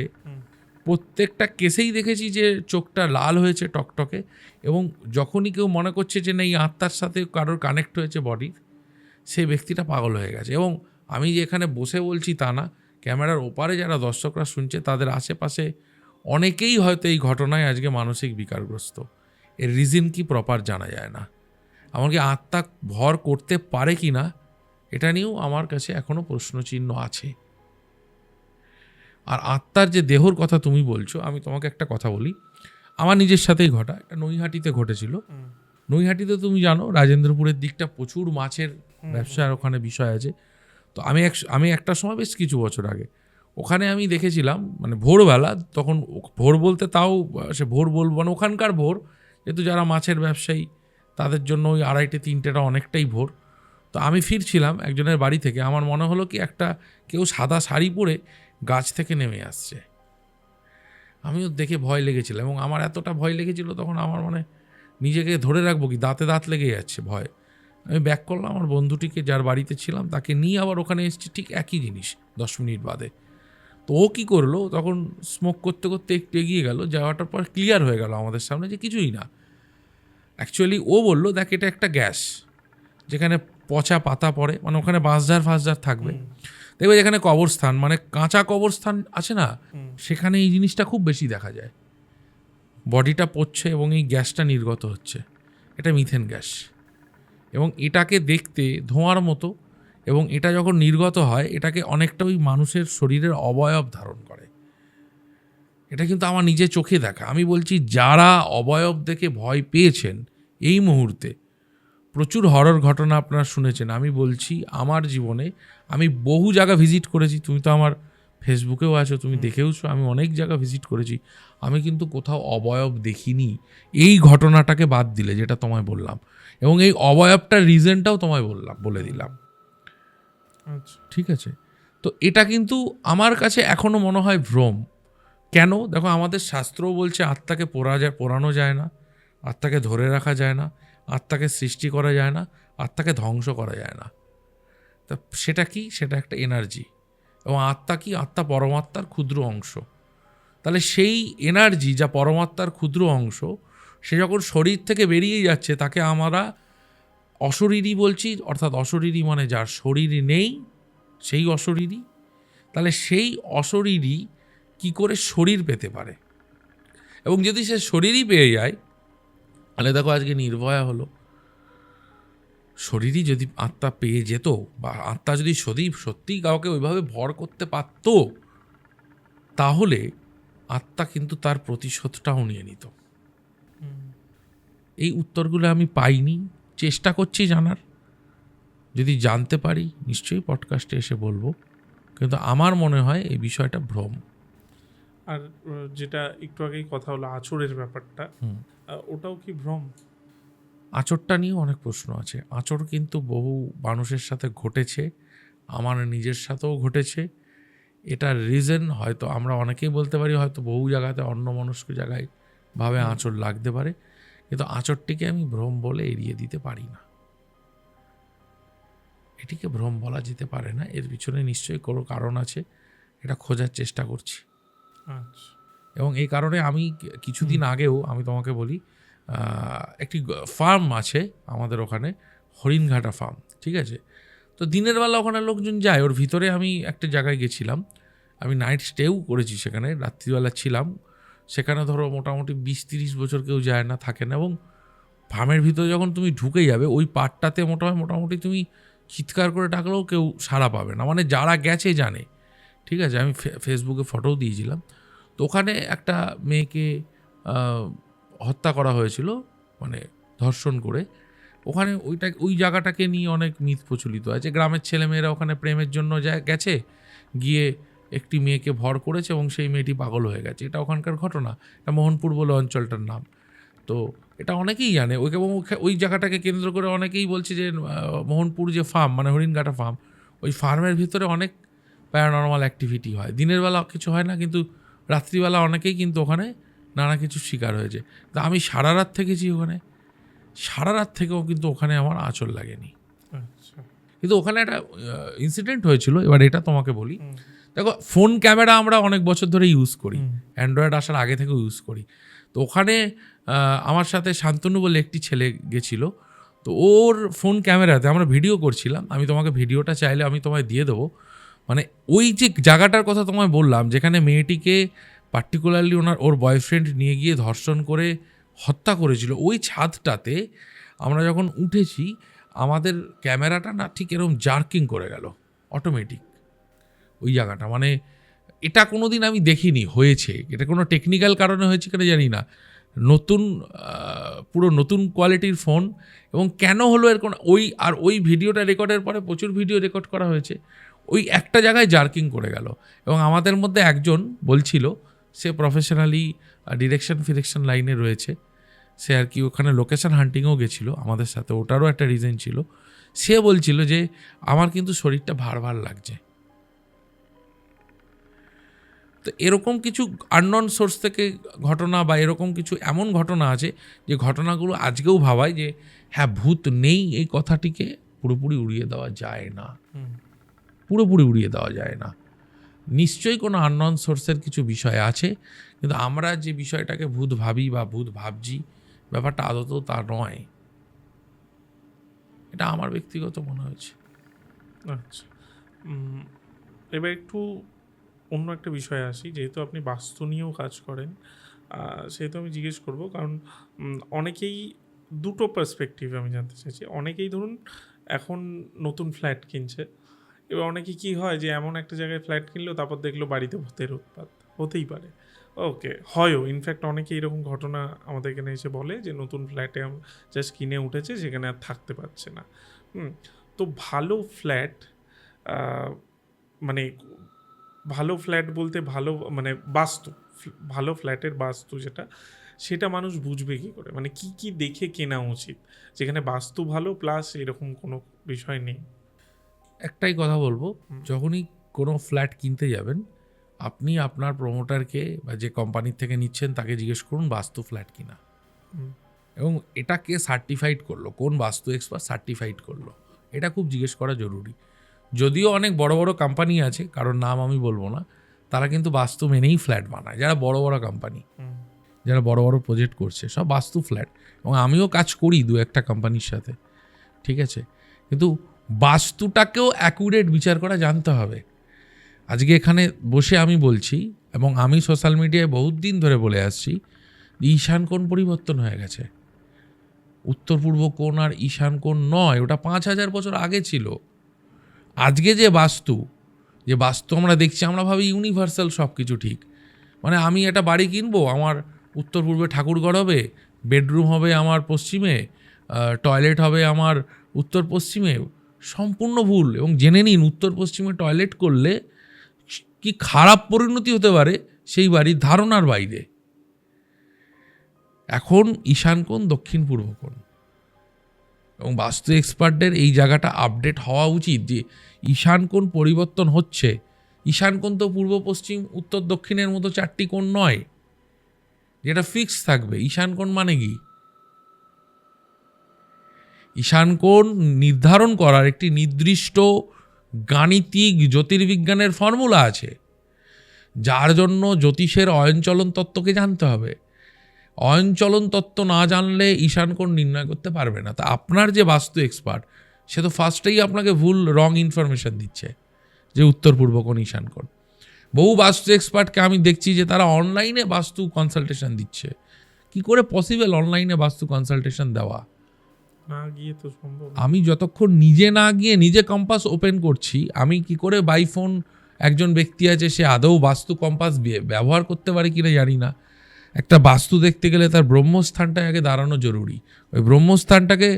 প্রত্যেকটা কেসেই দেখেছি যে চোখটা লাল হয়েছে টকটকে, এবং যখনই কেউ মনে করছে যে না এই আত্মার সাথে কারোর কানেক্ট হয়েছে বডির, সেই ব্যক্তিটা পাগল হয়ে গেছে। এবং আমি যে এখানে বসে বলছি তা না, ক্যামেরার ওপারে যারা দর্শকরা শুনছে তাদের আশেপাশে অনেকেই হয়তো এই ঘটনায় আজকে মানসিক বিকারগ্রস্ত। এর রিজন কি প্রপার জানা যায় না, এমনকি আত্মা ভর করতে পারে কি না এটা নিয়েও আমার কাছে এখনও প্রশ্নচিহ্ন আছে। আর আত্মার যে দেহর কথা তুমি বলছো, আমি তোমাকে একটা কথা বলি, আমার নিজের সাথেই ঘটা, একটা নৈহাটিতে ঘটেছিল। নৈহাটিতে তুমি জানো রাজেন্দ্রপুরের দিকটা প্রচুর মাছের ব্যবসার ওখানে বিষয় আছে। তো আমি একটা সময়, বেশ কিছু বছর আগে, ওখানে আমি দেখেছিলাম, মানে ভোরবেলা, তখন ভোর বলতে তাও সে ভোর বলবো না, ওখানকার ভোর, যেহেতু যারা মাছের ব্যবসায়ী তাদের জন্য ওই 2:30-3টা অনেকটাই ভোর। তো আমি ফিরছিলাম একজনের বাড়ি থেকে, আমার মনে হলো কি একটা কেউ সাদা শাড়ি পরে গাছ থেকে নেমে আসছে। আমিও দেখে ভয় লেগেছিল, এবং আমার এতটা ভয় লেগেছিল তখন আমার মানে নিজেকে ধরে রাখবো কি, দাঁতে দাঁত লেগে যাচ্ছে ভয়। আমি ব্যাক করলাম, আমার বন্ধুটিকে যার বাড়িতে ছিলাম তাকে নিয়ে আবার ওখানে এসেছি, ঠিক একই জিনিস 10 মিনিট বাদে। তো ও কী করলো, তখন স্মোক করতে করতে একটু এগিয়ে গেল, যাওয়াটার পর ক্লিয়ার হয়ে গেল আমাদের সামনে যে কিছুই না। অ্যাকচুয়ালি ও বললো দেখ এটা একটা গ্যাস, যেখানে পচা পাতা পড়ে, মানে ওখানে বাঁশঝাড় ফাঁসঝাড় থাকবে, দেখবে যেখানে কবরস্থান মানে কাঁচা কবরস্থান আছে না, সেখানে এই জিনিসটা খুব বেশি দেখা যায়। বডিটা পড়ছে এবং এই গ্যাসটা নির্গত হচ্ছে, এটা মিথেন গ্যাস, এবং এটাকে দেখতে ধোঁয়ার মতো, এবং এটা যখন নির্গত হয় এটাকে অনেকটা ওই মানুষের শরীরের অবয়ব ধারণ করে। এটা কিন্তু আমার নিজে চোখে দেখা। আমি বলছি, যারা অবয়ব দেখে ভয় পেয়েছেন এই মুহূর্তে, প্রচুর হরর ঘটনা আপনারা শুনেছেন। আমি বলছি, আমার জীবনে আমি বহু জায়গা ভিজিট করেছি, তুমি তো আমার ফেসবুকেও আছো, তুমি দেখেওছো, আমি অনেক জায়গা ভিজিট করেছি, আমি কিন্তু কোথাও অবয়ব দেখিনি এই ঘটনাটাকে বাদ দিলে, যেটা তোমায় বললাম, এবং এই অবয়বটার রিজনটাও তোমায় বলে দিলাম। আচ্ছা, ঠিক আছে, তো এটা কিন্তু আমার কাছে এখনও মনে হয় ভ্রম। কেন? দেখো, আমাদের শাস্ত্রও বলছে আত্মাকে পোড়ানো যায় না, আত্মাকে ধরে রাখা যায় না, আত্মাকে সৃষ্টি করা যায় না, আত্মাকে ধ্বংস করা যায় না। তা সেটা কি? সেটা একটা এনার্জি। এবং আত্মা কি? আত্মা পরমাত্মার ক্ষুদ্র অংশ। তাহলে সেই এনার্জি, যা পরমাত্মার ক্ষুদ্র অংশ, সে যখন শরীর থেকে বেরিয়ে যাচ্ছে, তাকে আমরা অশরীরী বলছি, অর্থাৎ অশরীরী মানে যার শরীর নেই সেই অশরীরী। তাহলে সেই অশরীরী কি করে শরীর পেতে পারে? এবং যদি সে শরীরই পেয়ে যায়, তাহলে দেখো আজকে নির্ভয়া হলো, শরীরই যদি আত্মা পেয়ে যেত, বা আত্মা যদি সত্যিই কাউকে ওইভাবে ভর করতে পারত, তাহলে আত্মা কিন্তু তার প্রতিশোধটাও নিয়ে নিত। এই উত্তরগুলো আমি পাইনি, চেষ্টা করছি জানার, যদি জানতে পারি নিশ্চয়ই পডকাস্টে এসে বলবো, কিন্তু আমার মনে হয় এই বিষয়টা ভ্রম। আর যেটা একটু আগেই কথা হলো আঁচড়ের ব্যাপারটা, ওটাও কি ভ্রম? আঁচড়টা নিয়েও অনেক প্রশ্ন আছে। আঁচড় কিন্তু বহু মানুষের সাথে ঘটেছে, আমার নিজের সাথেও ঘটেছে। এটার রিজন হয়তো আমরা অনেকেই বলতে পারি, হয়তো বহু জায়গাতে অন্যমনস্ক জায়গায় ভাবে আঁচড় লাগতে পারে, কিন্তু আঁচড়টিকে আমি ভ্রম বলে এড়িয়ে দিতে পারি না। এটিকে ভ্রম বলা যেতে পারে না, এর পিছনে নিশ্চয়ই কোনো কারণ আছে, এটা খোঁজার চেষ্টা করছি। আচ্ছা, এবং এই কারণে আমি কিছুদিন আগেও, আমি তোমাকে বলি, একটি ফার্ম আছে আমাদের ওখানে, হরিণঘাটা ফার্ম, ঠিক আছে? তো দিনের বেলা ওখানে লোকজন যায়, ওর ভিতরে আমি একটা জায়গায় গেছিলাম, আমি নাইট স্টেও করেছি সেখানে, রাত্রিবেলা ছিলাম সেখানে। ধরো মোটামুটি 20-30 বছর কেউ যায় না, থাকে না। এবং ফার্মের ভিতরে যখন তুমি ঢুকে যাবে, ওই পার্টটাতে মোটামুটি তুমি চিৎকার করে ডাকলেও কেউ সাড়া পাবে না, মানে যারা গেছে জানে। ঠিক আছে, আমি ফেসবুকে ফটোও দিয়েছিলাম। তো ওখানে একটা মেয়েকে হত্যা করা হয়েছিল, মানে ধর্ষণ করে। ওখানে ওই জায়গাটাকে নিয়ে অনেক মিথ প্রচলিত আছে। গ্রামের ছেলেমেয়েরা ওখানে প্রেমের জন্য গেছে, গিয়ে একটি মেয়েকে ভর করেছে এবং সেই মেয়েটি পাগল হয়ে গেছে। এটা ওখানকার ঘটনা, এটা মোহনপুর বলে অঞ্চলটার নাম। তো এটা অনেকেই জানে। ওই জায়গাটাকে কেন্দ্র করে অনেকেই বলছে যে মোহনপুর যে ফার্ম, মানে হরিণঘাটা ফার্ম, ওই ফার্মের ভিতরে অনেক প্যারানর্মাল অ্যাক্টিভিটি হয়। দিনের বেলা কিছু হয় না, কিন্তু রাত্রিবেলা অনেকেই কিন্তু ওখানে নানা কিছু শিকার হয়েছে। তা আমি সারা রাত থেকেছি ওখানে, সারা রাত থেকেও কিন্তু ওখানে আমার আঁচল লাগেনি। আচ্ছা, কিন্তু ওখানে একটা ইনসিডেন্ট হয়েছিল, এবার এটা তোমাকে বলি। দেখো, ফোন ক্যামেরা আমরা অনেক বছর ধরে ইউজ করি, অ্যান্ড্রয়েড আসার আগে থেকেও ইউজ করি। তো ওখানে আমার সাথে শান্তনু বলে একটি ছেলে গেছিলো। তো ওর ফোন ক্যামেরাতে আমরা ভিডিও করছিলাম, আমি তোমাকে ভিডিওটা চাইলে আমি তোমায় দিয়ে দেবো। মানে ওই যে জায়গাটার কথা তোমায় বললাম, যেখানে মেয়েটিকে পার্টিকুলারলি ওর বয়ফ্রেন্ড নিয়ে গিয়ে ধর্ষণ করে হত্যা করেছিল, ওই ছাদটাতে আমরা যখন উঠেছি, আমাদের ক্যামেরাটা না ঠিক এরকম জার্কিং করে গেল অটোমেটিক ওই জায়গাটা। মানে এটা কোনো দিন আমি দেখিনি হয়েছে, এটা কোনো টেকনিক্যাল কারণে হয়েছে কিনা জানি না। পুরো নতুন কোয়ালিটির ফোন, এবং কেন হলো এর কোনো ওই ভিডিওটা রেকর্ডের পরে প্রচুর ভিডিও রেকর্ড করা হয়েছে, ওই একটা জায়গায় জার্কিং করে গেল। এবং আমাদের মধ্যে একজন বলছিল, সে প্রফেশনালি ডিরেকশন লাইনে রয়েছে, সে আর কি ওখানে লোকেশন হান্টিংও গেছিলো আমাদের সাথে, ওটারও একটা রিজন ছিল। সে বলছিল যে আমার কিন্তু শরীরটা ভার লাগছে। তো এরকম কিছু আননোন সোর্স থেকে ঘটনা, বা এরকম কিছু এমন ঘটনা আছে যে ঘটনাগুলো আজকেও ভাবায় যে হ্যাঁ, ভূত নেই এই কথাটিকে পুরোপুরি উড়িয়ে দেওয়া যায় না, পুরোপুরি উড়িয়ে দেওয়া যায় না। নিশ্চয়ই কোনো আননোন সোর্সের কিছু বিষয় আছে, কিন্তু আমরা যে বিষয়টাকে ভূত ভাবি বা ভূত ভাবছি, ব্যাপারটা আদতেও তা নয়। এটা আমার ব্যক্তিগত মনে হয়েছে। আচ্ছা, এবার একটু অন্য একটা বিষয়ে আসি। যেহেতু আপনি বাস্তু নিয়েও কাজ করেন, সেহেতু আমি জিজ্ঞেস করব, কারণ অনেকেই দুটো পার্সপেক্টিভ আমি জানতে চাইছি। অনেকেই ধরুন এখন নতুন ফ্ল্যাট কিনছে, এবার অনেকে কি হয় যে এমন একটা জায়গায় ফ্ল্যাট কিনলো, তারপর দেখলো বাড়িতে ভূতের উৎপাত, হতেই পারে। ওকে, হয়ও, ইনফ্যাক্ট অনেকে এরকম ঘটনা আমাদের এখানে এসে বলে যে নতুন ফ্ল্যাটে জাস্ট কিনে উঠেছে, সেখানে আর থাকতে পারছে না। তো ভালো ফ্ল্যাট, মানে ভালো ফ্ল্যাট বলতে ভালো মানে বাস্তু, ভালো ফ্ল্যাটের বাস্তু সেটা মানুষ বুঝবে কী করে? মানে কি কি দেখে কেনা উচিত যেখানে বাস্তু ভালো প্লাস এরকম কোনো বিষয় নেই? একটাই কথা বলবো, যখনই কোনো ফ্ল্যাট কিনতে যাবেন, আপনি আপনার প্রমোটারকে বা যে কোম্পানির থেকে নিচ্ছেন তাকে জিজ্ঞেস করুন বাস্তু ফ্ল্যাট কিনা, এবং এটা কে সার্টিফাইড করলো, কোন বাস্তু এক্সপার্ট সার্টিফাইড করলো, এটা খুব জিজ্ঞেস করা জরুরি। যদিও অনেক বড় বড় কোম্পানি আছে, কারোর নাম আমি বলবো না, তারা কিন্তু বাস্তু মেনেই ফ্ল্যাট বানায়, যারা বড় বড় কোম্পানি, যারা বড় বড় প্রজেক্ট করছে সব বাস্তু ফ্ল্যাট, এবং আমিও কাজ করি দু একটা কোম্পানির সাথে, ঠিক আছে। কিন্তু বাস্তুটাকেও অ্যাকুরেট বিচার করা জানতে হবে। আজকে এখানে বসে আমি বলছি, এবং আমি সোশ্যাল মিডিয়ায় বহুত দিন ধরে বলে আসছি, ঈশান কোণ পরিবর্তন হয়ে গেছে। উত্তর পূর্ব কোণ আর ঈশান কোণ নয়, ওটা 5000 বছর আগে ছিল। আজকে যে বাস্তু আমরা দেখছি, আমরা ভাবি ইউনিভার্সাল সব কিছু ঠিক। মানে আমি একটা বাড়ি কিনবো, আমার উত্তর পূর্বে ঠাকুরঘর হবে, বেডরুম হবে আমার পশ্চিমে, টয়লেট হবে আমার উত্তর পশ্চিমে, সম্পূর্ণ ভুল। এবং জেনে নিন, উত্তর পশ্চিমে টয়লেট করলে কি খারাপ পরিণতি হতে পারে সেই বাড়ির ধারণার বাইরে। এখন ঈশান কোণ, দক্ষিণ পূর্ব কোণ, এবং বাস্তু এক্সপার্টদের এই জায়গাটা আপডেট হওয়া উচিত যে ঈশান কোণ পরিবর্তন হচ্ছে। ঈশান কোণ তো পূর্ব পশ্চিম উত্তর দক্ষিণের মতো 4টি কোণ নয় যেটা ফিক্স থাকবে। ঈশান কোণ মানে কি? ঈশান কোণ নির্ধারণ করার একটি নির্দিষ্ট গাণিতিক জ্যোতির্বিজ্ঞানের ফর্মুলা আছে, যার জন্য জ্যোতিষের অয়নচলন তত্ত্বকে জানতে হবে। অয়নচলন তত্ত্ব না জানলে ঈশান কোণ নির্ণয় করতে পারবে না। তা আপনার যে বাস্তু এক্সপার্ট, সে তো ফার্স্টেই আপনাকে ভুল রং ইনফরমেশন দিচ্ছে যে উত্তর পূর্ব কোণ ঈশান কোণ। বহু বাস্তু এক্সপার্টকে আমি দেখছি যে তারা অনলাইনে বাস্তু কনসালটেশন দিচ্ছে। কি করে পসিবল অনলাইনে বাস্তু কনসালটেশন দেওয়া? না গিয়ে তো সম্ভব। আমি যতক্ষণ নিজে না গিয়ে নিজে কম্পাস ওপেন করছি, আমি কি করে বাই ফোন একজন ব্যক্তি আছে সে আদৌ বাস্তু কম্পাস ব্যবহার করতে পারে কিনা জানি না। একটা বাস্তু দেখতে গেলে তার ব্রহ্মস্থানটায় আগে দাঁড়ানো জরুরি। ওই ব্রহ্মস্থানটাকে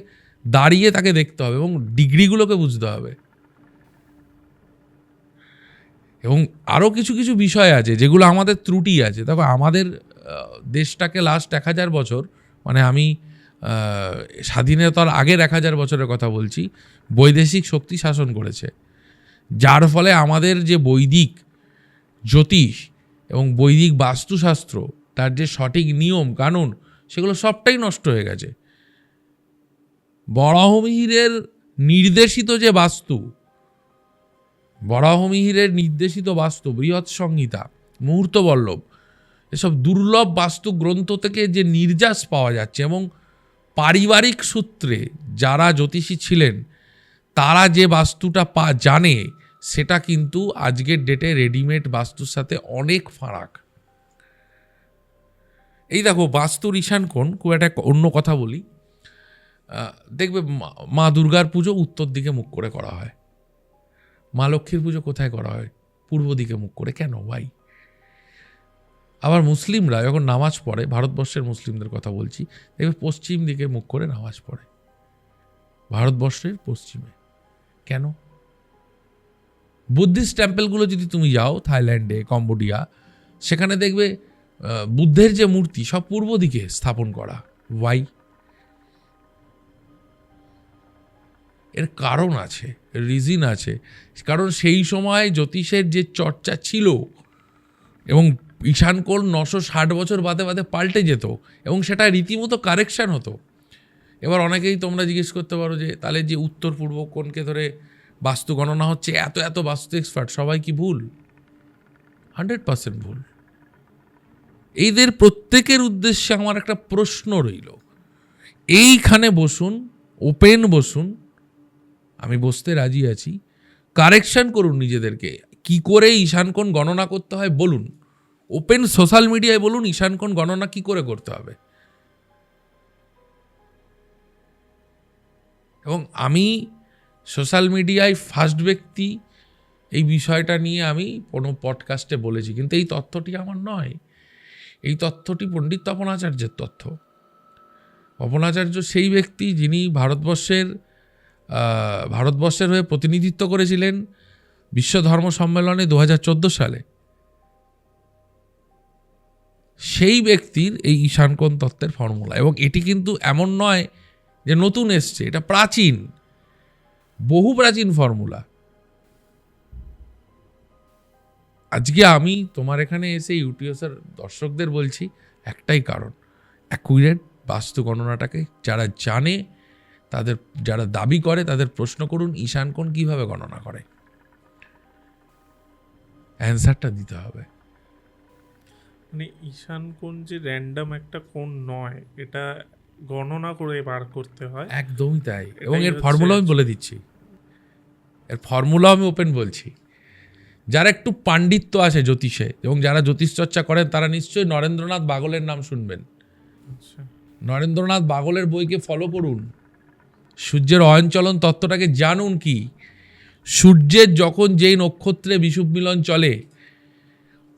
দাঁড়িয়ে তাকে দেখতে হবে এবং ডিগ্রিগুলোকে বুঝতে হবে। এবং আরও কিছু কিছু বিষয় আছে যেগুলো আমাদের ত্রুটি আছে। দেখো, আমাদের দেশটাকে লাস্ট 1000 বছর, মানে আমি স্বাধীনতার আগের 1000 বছরের কথা বলছি, বৈদেশিক শক্তি শাসন করেছে, যার ফলে আমাদের যে বৈদিক জ্যোতিষ এবং বৈদিক বাস্তুশাস্ত্র, তার যে সঠিক নিয়ম কানুন, সেগুলো সবটাই নষ্ট হয়ে গেছে। বরাহমিহিরের নির্দেশিত যে বাস্তু, বরাহমিহিরের নির্দেশিত বাস্তু, বৃহৎ সংহিতা, মুহূর্তবল্লভ, এসব দুর্লভ বাস্তু গ্রন্থ থেকে যে নির্যাস পাওয়া যাচ্ছে, এবং পারিবারিক সূত্রে যারা জ্যোতিষী ছিলেন তারা যে বাস্তুটা জানে, সেটা কিন্তু আজকের ডেটে রেডিমেড বাস্তুর সাথে অনেক ফারাক। এই দেখো, বাস্তুর ঈশান কোণ, খুব একটা অন্য কথা বলি, দেখবে মা দুর্গার পুজো উত্তর দিকে মুখ করে করা হয়, মা লক্ষ্মীর পুজো কোথায় করা হয়? পূর্ব দিকে মুখ করে। কেন ভাই? আবার মুসলিমরা যখন নামাজ পড়ে, ভারতবর্ষের মুসলিমদের কথা বলছি, দেখবে পশ্চিম দিকে মুখ করে নামাজ পড়ে, ভারতবর্ষের পশ্চিমে। কেন? বুদ্ধিস্ট টেম্পলগুলো যদি তুমি যাও, থাইল্যান্ডে, কম্বোডিয়া, সেখানে দেখবে বুদ্ধের যে মূর্তি সব পূর্ব দিকে স্থাপন করা। ওয়াই? এর কারণ আছে, রিজন আছে। কারণ সেই সময় জ্যোতিষের যে চর্চা ছিল, এবং ঈশান কোণ 960 বছর বাদে বাদে পাল্টে যেত, এবং সেটা রীতিমতো কারেকশান হতো। এবার অনেকেই তোমরা জিজ্ঞেস করতে পারো যে তাহলে যে উত্তর পূর্ব কোণকে ধরে বাস্তু গণনা হচ্ছে, এত এত বাস্তু এক্সপার্ট, সবাই কি ভুল? 100% ভুল। এইদের প্রত্যেকের উদ্দেশ্যে আমার একটা প্রশ্ন রইল। এইখানে বসুন, ওপেন বসুন, আমি বসতে রাজি আছি, কারেকশন করুন নিজেদেরকে। কি করে ঈশান কোণ গণনা করতে হয় বলুন, ওপেন সোশ্যাল মিডিয়ায় বলুন ঈশান কোণ গণনা কি করে করতে হবে। এবং আমি সোশ্যাল মিডিয়ায় ফার্স্ট ব্যক্তি এই বিষয়টা নিয়ে আমি কোনো পডকাস্টে বলেছি, কিন্তু এই তথ্যটি আমার নয়, এই তথ্যটি পণ্ডিত তপন আচার্যের তথ্য। তপন আচার্য সেই ব্যক্তি যিনি ভারতবর্ষের হয়ে প্রতিনিধিত্ব করেছিলেন বিশ্ব ধর্ম সম্মেলনে 2014 সালে। সেই ব্যক্তির এই ঈশান কোণ তত্ত্বের ফর্মুলা, এবং এটি কিন্তু এমন নয় যে নতুন এসছে, এটা প্রাচীন, বহু প্রাচীন ফর্মুলা। আজকে আমি তোমার এখানে এসে ইউটিউবের দর্শকদের বলছি একটাই কারণ, অ্যাকুরেট বাস্তু গণনাটাকে যারা জানে, যারা দাবি করে তাদের প্রশ্ন করুন ঈশান কোণ কীভাবে গণনা করে, অ্যান্সারটা দিতে হবে। মানে ঈশান কোণ যে র্যান্ডম একটা কোণ নয়, এটা গণনা করে বার করতে হয়। একদমই তাই, এবং এর ফর্মুলা আমি বলে দিচ্ছি, এর ফর্মুলা আমি ওপেন বলছি। যারা একটু পাণ্ডিত্য আছে জ্যোতিষে এবং যারা জ্যোতিষ চর্চা করেন তারা নিশ্চয়ই নরেন্দ্রনাথ বাগলের নাম শুনবেন। নরেন্দ্রনাথ বাগলের বইকে ফলো করুন, সূর্যের অয়নচলন তত্ত্বটাকে জানুন। কি সূর্যের যখন যেই নক্ষত্রে বিষুব মিলন চলে,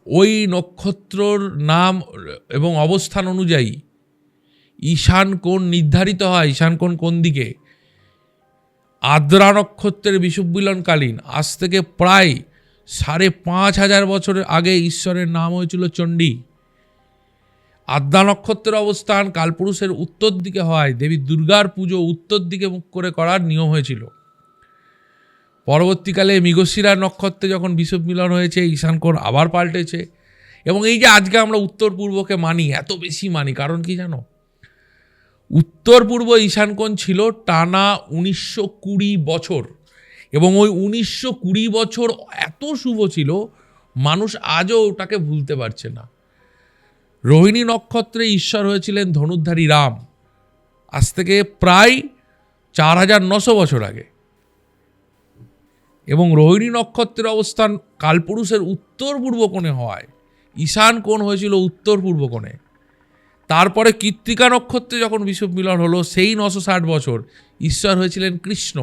ওই নক্ষত্রর নাম এবং অবস্থান অনুযায়ী ঈশান কোণ নির্ধারিত হয়। ঈশান কোণ কোন দিকে? আদ্রা নক্ষত্রের বিষুব মিলনকালীন আজ থেকে প্রায় 5,500 বছরের আগে ঈশ্বরের নাম হয়েছিল চণ্ডী। আদ্রা নক্ষত্রের অবস্থান কালপুরুষের উত্তর দিকে হয়, দেবী দুর্গার পুজো উত্তর দিকে মুখ করে করার নিয়ম হয়েছিল। পরবর্তীকালে মৃগশিরা নক্ষত্রে যখন বিষুব মিলন হয়েছে, ঈশান কোণ আবার পাল্টেছে। এবং এই যে আজকে আমরা উত্তর পূর্বকে মানি, এত বেশি মানি, কারণ কি জানো? উত্তর পূর্ব ঈশান কোণ ছিল টানা 1920 বছর, এবং ওই 1920 বছর এত শুভ ছিল মানুষ আজও ওটাকে ভুলতে পারছে না। রোহিণী নক্ষত্রে ঈশ্বর হয়েছিলেন ধনুর্ধারী রাম, আজ থেকে প্রায় 4,900 বছর আগে। এবং রোহিণী নক্ষত্রের অবস্থান কালপুরুষের উত্তর পূর্ব কোণে হয়, ঈশান কোণ হয়েছিল উত্তর পূর্ব কোণে। তারপরে কৃত্তিকা নক্ষত্রে যখন বিষুব মিলন হলো, সেই 960 বছর ঈশ্বর হয়েছিলেন কৃষ্ণ।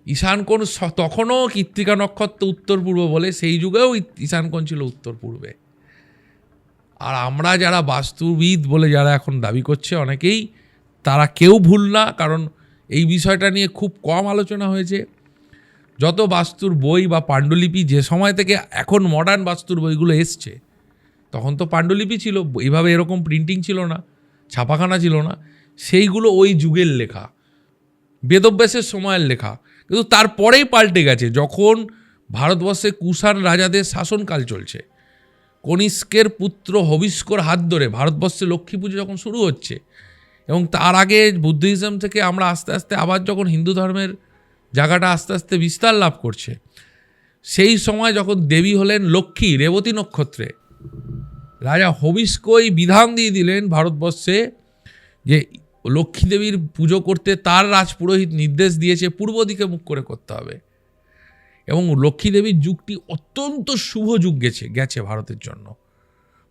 ঈশান কোণ তখনও কৃত্তিকা নক্ষত্র উত্তর পূর্ব বলে, সেই যুগেও ঈশান কোণ ছিল উত্তর পূর্বে। আর আমরা যারা বাস্তুবিদ বলে যারা এখন দাবি করছে অনেকেই, তারা কেউ ভুল না, কারণ এই বিষয়টা নিয়ে খুব কম আলোচনা হয়েছে। যত বাস্তুর বই বা পাণ্ডুলিপি যে সময় থেকে এখন মডার্ন বাস্তুর বইগুলো এসছে, তখন তো পাণ্ডুলিপি ছিল, এইভাবে এরকম প্রিন্টিং ছিল না, ছাপাখানা ছিল না, সেইগুলো ওই যুগের লেখা, বেদব্যাসের সময়ের লেখা। কিন্তু তারপরেই পাল্টে গেছে যখন ভারতবর্ষে কুষাণ রাজাদের শাসনকাল চলছে। কনিষ্কের পুত্র হবিষ্কর হাত ধরে ভারতবর্ষে লক্ষ্মী পুজো যখন শুরু হচ্ছে, এবং তার আগে বুদ্ধিজম থেকে আমরা আস্তে আস্তে আবার যখন হিন্দু ধর্মের জায়গাটা আস্তে আস্তে বিস্তার লাভ করছে, সেই সময় যখন দেবী হলেন লক্ষ্মী রেবতী নক্ষত্রে, রাজা হবিষ্কই বিধান দিয়ে দিলেন ভারতবর্ষে যে লক্ষ্মী দেবীর পুজো করতে তার রাজপুরোহিত নির্দেশ দিয়েছে পূর্ব দিকে মুখ করে করতে হবে। এবং লক্ষ্মী দেবীর যুগটি অত্যন্ত শুভ যুগ গেছে ভারতের জন্য।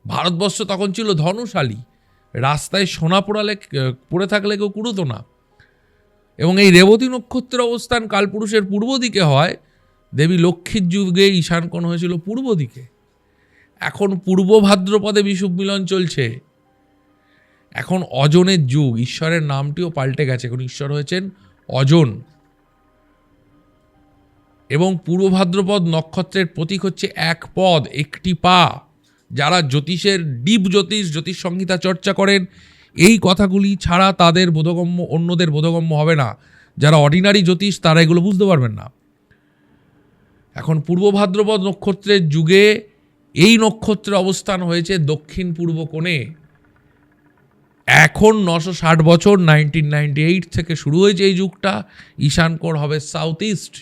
ভারতবর্ষ তখন ছিল ধনশালী, রাস্তায় সোনা পড়ে থাকলে কেউ কুড়োতো না। এবং এই রেবতী নক্ষত্রের অবস্থান কালপুরুষের পূর্ব দিকে হয়, দেবী লক্ষ্মীর যুগে ঈশান কোণ হয়েছিল পূর্ব দিকে। এখন পূর্ব ভাদ্রপদে বিষুব মিলন চলছে, এখন অজনের যুগ, ঈশ্বরের নামটিও পাল্টে গেছে, এখন ঈশ্বর হয়েছেন অজন। এবং পূর্ব ভাদ্রপদ নক্ষত্রের প্রতীক হচ্ছে এক পদ, একটি পা। যারা জ্যোতিষের ডিপ জ্যোতিষ সংহিতা চর্চা করেন, এই কথাগুলি ছাড়া তাদের বোধগম্য, অন্যদের বোধগম্য হবে না। যারা অর্ডিনারি জ্যোতিষ তারা এগুলো বুঝতে পারবেন না। এখন পূর্ব ভাদ্রপদ নক্ষত্রের যুগে এই নক্ষত্রের অবস্থান হয়েছে দক্ষিণ পূর্ব কোণে। এখন 960 বছর 1998 থেকে শুরু হয়েছে এই যুগটা। ঈশান কোণ হবে সাউথ ইস্ট।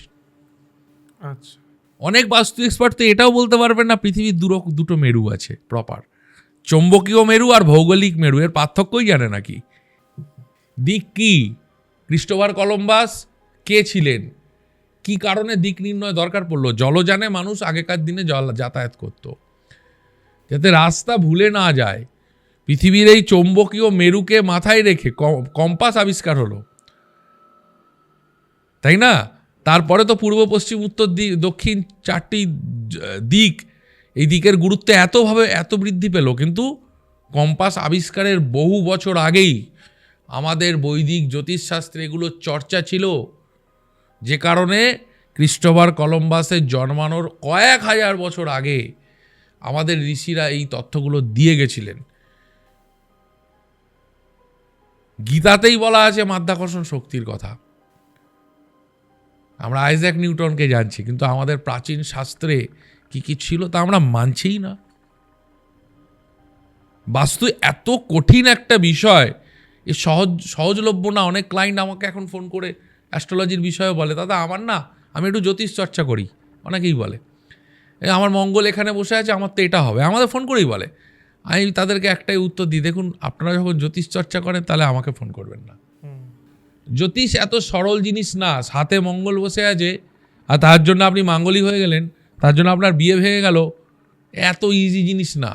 আচ্ছা, অনেক বাস্তু এক্সপার্ট তো এটাও বলতে পারবেন না পৃথিবীর দুটো মেরু আছে প্রপার, চৌম্বকীয় মেরু আর ভৌগোলিক মেরু, এর পার্থক্যই জানে নাকি। দিক কি? ক্রিস্টোফার কলম্বাস কে ছিলেন, কি কারণে দিক নির্ণয় দরকার পড়লো? জলযানে মানুষ আগেকার দিনে যাতায়াত করত, যাতে রাস্তা ভুলে না যায়। পৃথিবীর এই চৌম্বকীয় মেরুকে মাথায় রেখে কম্পাস আবিষ্কার হলো, তাই না? তারপরে তো পূর্ব পশ্চিম উত্তর দক্ষিণ চারটি দিক, এই দিকের গুরুত্ব এত বৃদ্ধি পেল, কিন্তু কম্পাস আবিষ্কারের বহু বছর আগেই আমাদের বৈদিক জ্যোতিষশাস্ত্রে এগুলোর চর্চা ছিল, যে কারণে ক্রিস্টোফার কলম্বাসের জন্মানোর কয়েক হাজার বছর আগে আমাদের ঋষিরা এই তথ্যগুলো দিয়ে গেছিলেন। গীতাতেই বলা আছে মাধ্যাকর্ষণ শক্তির কথা। আমরা আইজ্যাক নিউটনকে জানছি, কিন্তু আমাদের প্রাচীন শাস্ত্রে কি কি ছিল তা আমরা মানছিই না। বাস্তু এত কঠিন একটা বিষয়, এ সহজলভ্য না। অনেক ক্লায়েন্ট আমাকে এখন ফোন করে অ্যাস্ট্রোলজির বিষয়ে বলে, দাদা আমার না, আমি একটু জ্যোতিষ চর্চা করি, অনেকেই বলে আমার মঙ্গল এখানে বসে আছে, আমার তো এটা হবে, আমাদের ফোন করেই বলে। আমি তাদেরকে একটাই উত্তর দিই, দেখুন আপনারা যখন জ্যোতিষ চর্চা করেন তাহলে আমাকে ফোন করবেন না। জ্যোতিষ এত সরল জিনিস না। হাতে মঙ্গল বসে আছে আর তার জন্য আপনি মাঙ্গলিক হয়ে গেলেন, তার জন্য আপনার বিয়ে ভেঙে গেল, এত ইজি জিনিস না।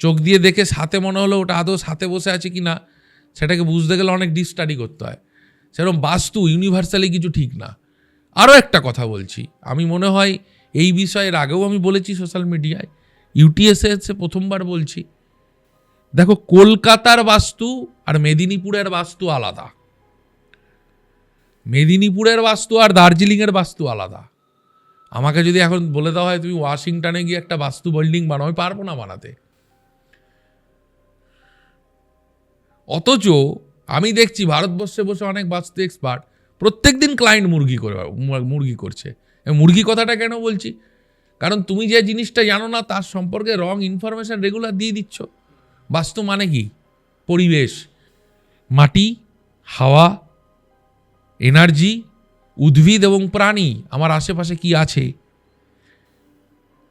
চোখ দিয়ে দেখে সাথে মনে হলো ওটা আদৌ সাথে বসে আছে কি না, সেটাকে বুঝতে গেলে অনেক ডিপ স্টাডি করতে হয়। সেরকম বাস্তু ইউনিভার্সালি কিছু ঠিক না। আরও একটা কথা বলছি, আমি মনে হয় এই বিষয়ের আগেও আমি বলেছি সোশ্যাল মিডিয়ায়, ইউটিএসে প্রথমবার বলছি, দেখো কলকাতার বাস্তু আর মেদিনীপুরের বাস্তু আলাদা, মেদিনীপুরের বাস্তু আর দার্জিলিংয়ের বাস্তু আলাদা। আমাকে যদি এখন বলে দেওয়া হয় তুমি ওয়াশিংটনে গিয়ে একটা বাস্তু বিল্ডিং বানাও, আমি পারবো না বানাতে। অথচ আমি দেখছি ভারতবর্ষে বসে অনেক বাস্তু এক্সপার্ট প্রত্যেক দিন ক্লায়েন্ট মুরগি করছে। মুরগি কথাটা কেন বলছি, কারণ তুমি যে জিনিসটা জানো না তার সম্পর্কে রং ইনফরমেশন রেগুলার দিয়ে দিচ্ছ। বাস্তু মানে কি? পরিবেশ, মাটি, হাওয়া, এনার্জি, উদ্ভিদ এবং প্রাণী, আমার আশেপাশে কি আছে।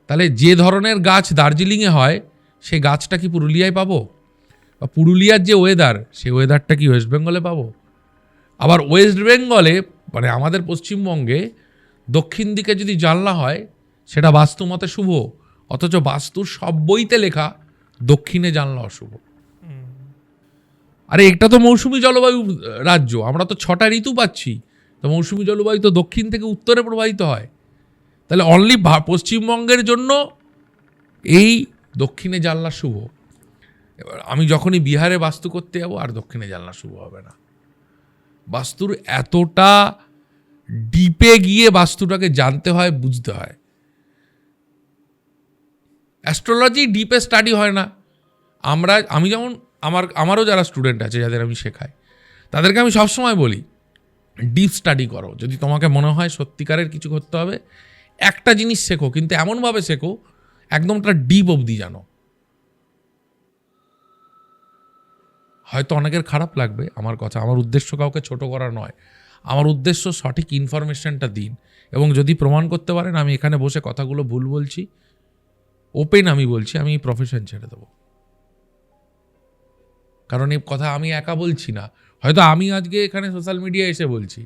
তাহলে যে ধরনের গাছ দার্জিলিংয়ে হয় সে গাছটা কি পুরুলিয়ায় পাবো? বা পুরুলিয়ার যে ওয়েদার, সেই ওয়েদারটা কি ওয়েস্ট বেঙ্গলে পাবো? আবার ওয়েস্ট বেঙ্গলে মানে আমাদের পশ্চিমবঙ্গে দক্ষিণ দিকে যদি জানলা হয় সেটা বাস্তু মতে শুভ, অথচ বাস্তুর সব বইতে লেখা দক্ষিণে জানলা অশুভ। আরে এটা তো মৌসুমি জলবায়ু রাজ্য, আমরা তো 6টা ঋতু পাচ্ছি, তো মৌসুমি জলবায়ু তো দক্ষিণ থেকে উত্তরে প্রবাহিত হয়। তাহলে অনলি পশ্চিমবঙ্গের জন্য এই দক্ষিণে জানলা শুভ। এবার আমি যখনই বিহারে বাস্তু করতে যাবো আর দক্ষিণে জানলা শুভ হবে না। বাস্তুর এতটা ডিপে গিয়ে বাস্তুটাকে জানতে হয়, বুঝতে হয়। অ্যাস্ট্রোলজি ডিপে স্টাডি হয় না। আমি যেমন আমারও যারা স্টুডেন্ট আছে যাদের আমি শেখাই, তাদেরকে আমি সবসময় বলি ডিপ স্টাডি করো। যদি তোমাকে মনে হয় সত্যিকারের কিছু করতে হবে, একটা জিনিস শেখো, কিন্তু এমনভাবে শেখো একদম তার ডিপ অবধি জানো। হয়তো অনেকের খারাপ লাগবে আমার কথা, আমার উদ্দেশ্য কাউকে ছোট করা নয়, আমার উদ্দেশ্য সঠিক ইনফরমেশনটা দিন, এবং যদি প্রমাণ করতে পারেন আমি এখানে বসে কথাগুলো ভুল বলছি, ওপেন আমি বলছি, আমি এই প্রফেশন ছেড়ে দেবো। কারণ এই কথা আমি একা বলছি না, হয়তো আমি আজকে এখানে সোশ্যাল মিডিয়ায় এসে বলছি,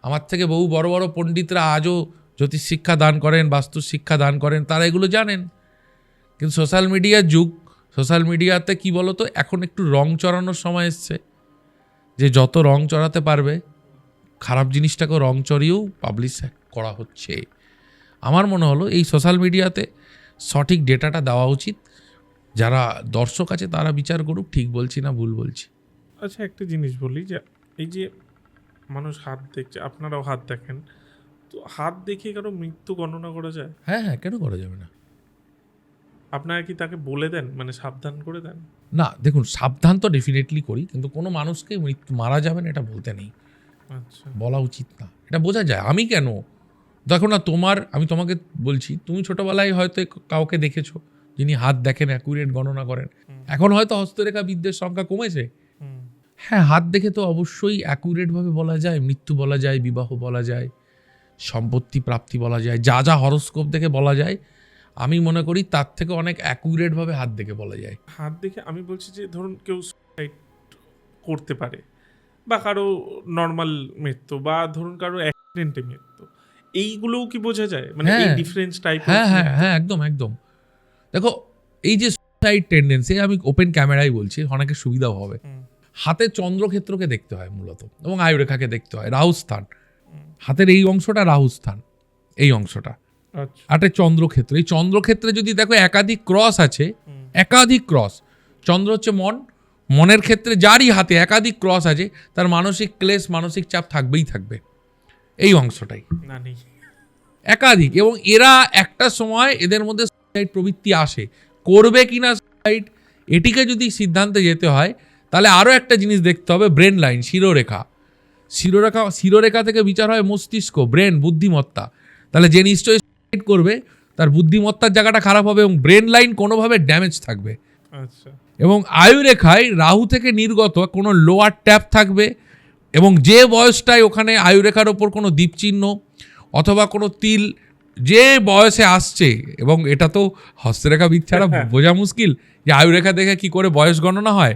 আমার থেকে বহু বড় বড় পণ্ডিতরা আজও জ্যোতিষ শিক্ষা দান করেন, বাস্তু শিক্ষা দান করেন, তারা এগুলো জানেন। কিন্তু সোশ্যাল মিডিয়ার যুগ, সোশ্যাল মিডিয়াতে কি বলতো, এখন একটু রং চড়ানোর সময় এসছে, যে যত রং চড়াতে পারবে খারাপ জিনিসটাকেও রং চড়িয়েও পাবলিশ করা হচ্ছে। আমার মনে হলো এই সোশ্যাল মিডিয়াতে সঠিক ডেটাটা দেওয়া উচিত, যারা দর্শক আছে তারা বিচার করুক ঠিক বলছি না ভুল বলছি। আচ্ছা একটা জিনিস বলি, যে এই যে মানুষ হাত দেখছে, আপনারাও হাত দেখেন, তো হাত দেখে কারো মৃত্যু গণনা করা যায়? হ্যাঁ হ্যাঁ, কেন করা যাবে না? আপনারা কি তাকে বলে দেন, মানে সাবধান করে দেন? না দেখুন, সাবধান তো ডেফিনেটলি করি, কিন্তু কোনো মানুষকে মারা যাবে না এটা বলতে নেই, আচ্ছা, বলা উচিত না। এটা বোঝা যায়। আমি কেন, দেখো না আমি তোমাকে বলছি, তুমি ছোটবেলায় হয়তো কাউকে দেখেছো যিনি হাত দেখেন, অ্যাকুরেট গণনা করেন। এখন হয়তো হস্তরেখা বিদ্যের সংখ্যা কমেছে। হ্যাঁ, হাত দেখে তো অবশ্যই অ্যাকুরেটভাবে বলা যায়, মৃত্যু বলা যায়, বিবাহ বলা যায়, সম্পত্তি প্রাপ্তি বলা যায়, যা যা হরোস্কোপ দেখে বলা যায়, আমি মনে করি তার থেকে অনেক অ্যাকুরেটভাবে হাত দেখে বলা যায়। হাত দেখে আমি বলছি যে ধরুন কেউ সুসাইড করতে পারে, বা কারো নর্মাল মৃত্যু, বা ধরুন কারো অ্যাক্সিডেন্টে মৃত্যু, এইগুলোও কি বোঝা যায়, মানে এই হ্যাঁ। Difference type? হ্যাঁ একদম একদম। দেখো এই যে সুইসাইড টেন্ডেন্সি, আমি ওপেন ক্যামেরায় বলছি, অনেকের সুবিধাও হবে। হাতে চন্দ্রক্ষেত্রকে দেখতে হয় মূলত, এবং আয়ুরেখাকে দেখতে হয়, রাহুস্থান, হাতের এই অংশটা রাহুস্থান, এই অংশটা আচ্ছা। হাতের চন্দ্রক্ষেত্র। এই চন্দ্রক্ষেত্রে যদি দেখো একাধিক ক্রস আছে, একাধিক ক্রস, চন্দ্র হচ্ছে মন, মনের ক্ষেত্রে যারই হাতে একাধিক ক্রস আছে তার মানসিক ক্লেশ, মানসিক চাপ থাকবেই থাকবে, এই অংশটাই না নেই একাধিক। এবং এরা একটা সময় এদের মধ্যে সুইসাইড প্রবৃত্তি আসে, করবে কিনা সুইসাইড, এটিকে যদি সিদ্ধান্তে যেতে হয় তাহলে আরও একটা জিনিস দেখতে হবে, ব্রেন লাইন, শিরোরেখা। শিরোরেখা থেকে বিচার হয় মস্তিষ্ক, ব্রেন, বুদ্ধিমত্তা। তাহলে যে নিশ্চয়ই সুইসাইড করবে তার বুদ্ধিমত্তার জায়গাটা খারাপ হবে এবং ব্রেন লাইন কোনোভাবে ড্যামেজ থাকবে। আচ্ছা। এবং আয়ুরেখায় রাহু থেকে নির্গত কোনো লোয়ার ট্যাপ থাকবে, এবং যে বয়সটায় ওখানে আয়ুরেখার ওপর কোনো দ্বীপচিহ্ন অথবা কোনো তিল যে বয়সে আসছে, এবং এটা তো হস্তরেখাবিদ ছাড়া বোঝা মুশকিল যে আয়ুরেখা দেখে কি করে বয়স গণনা হয়।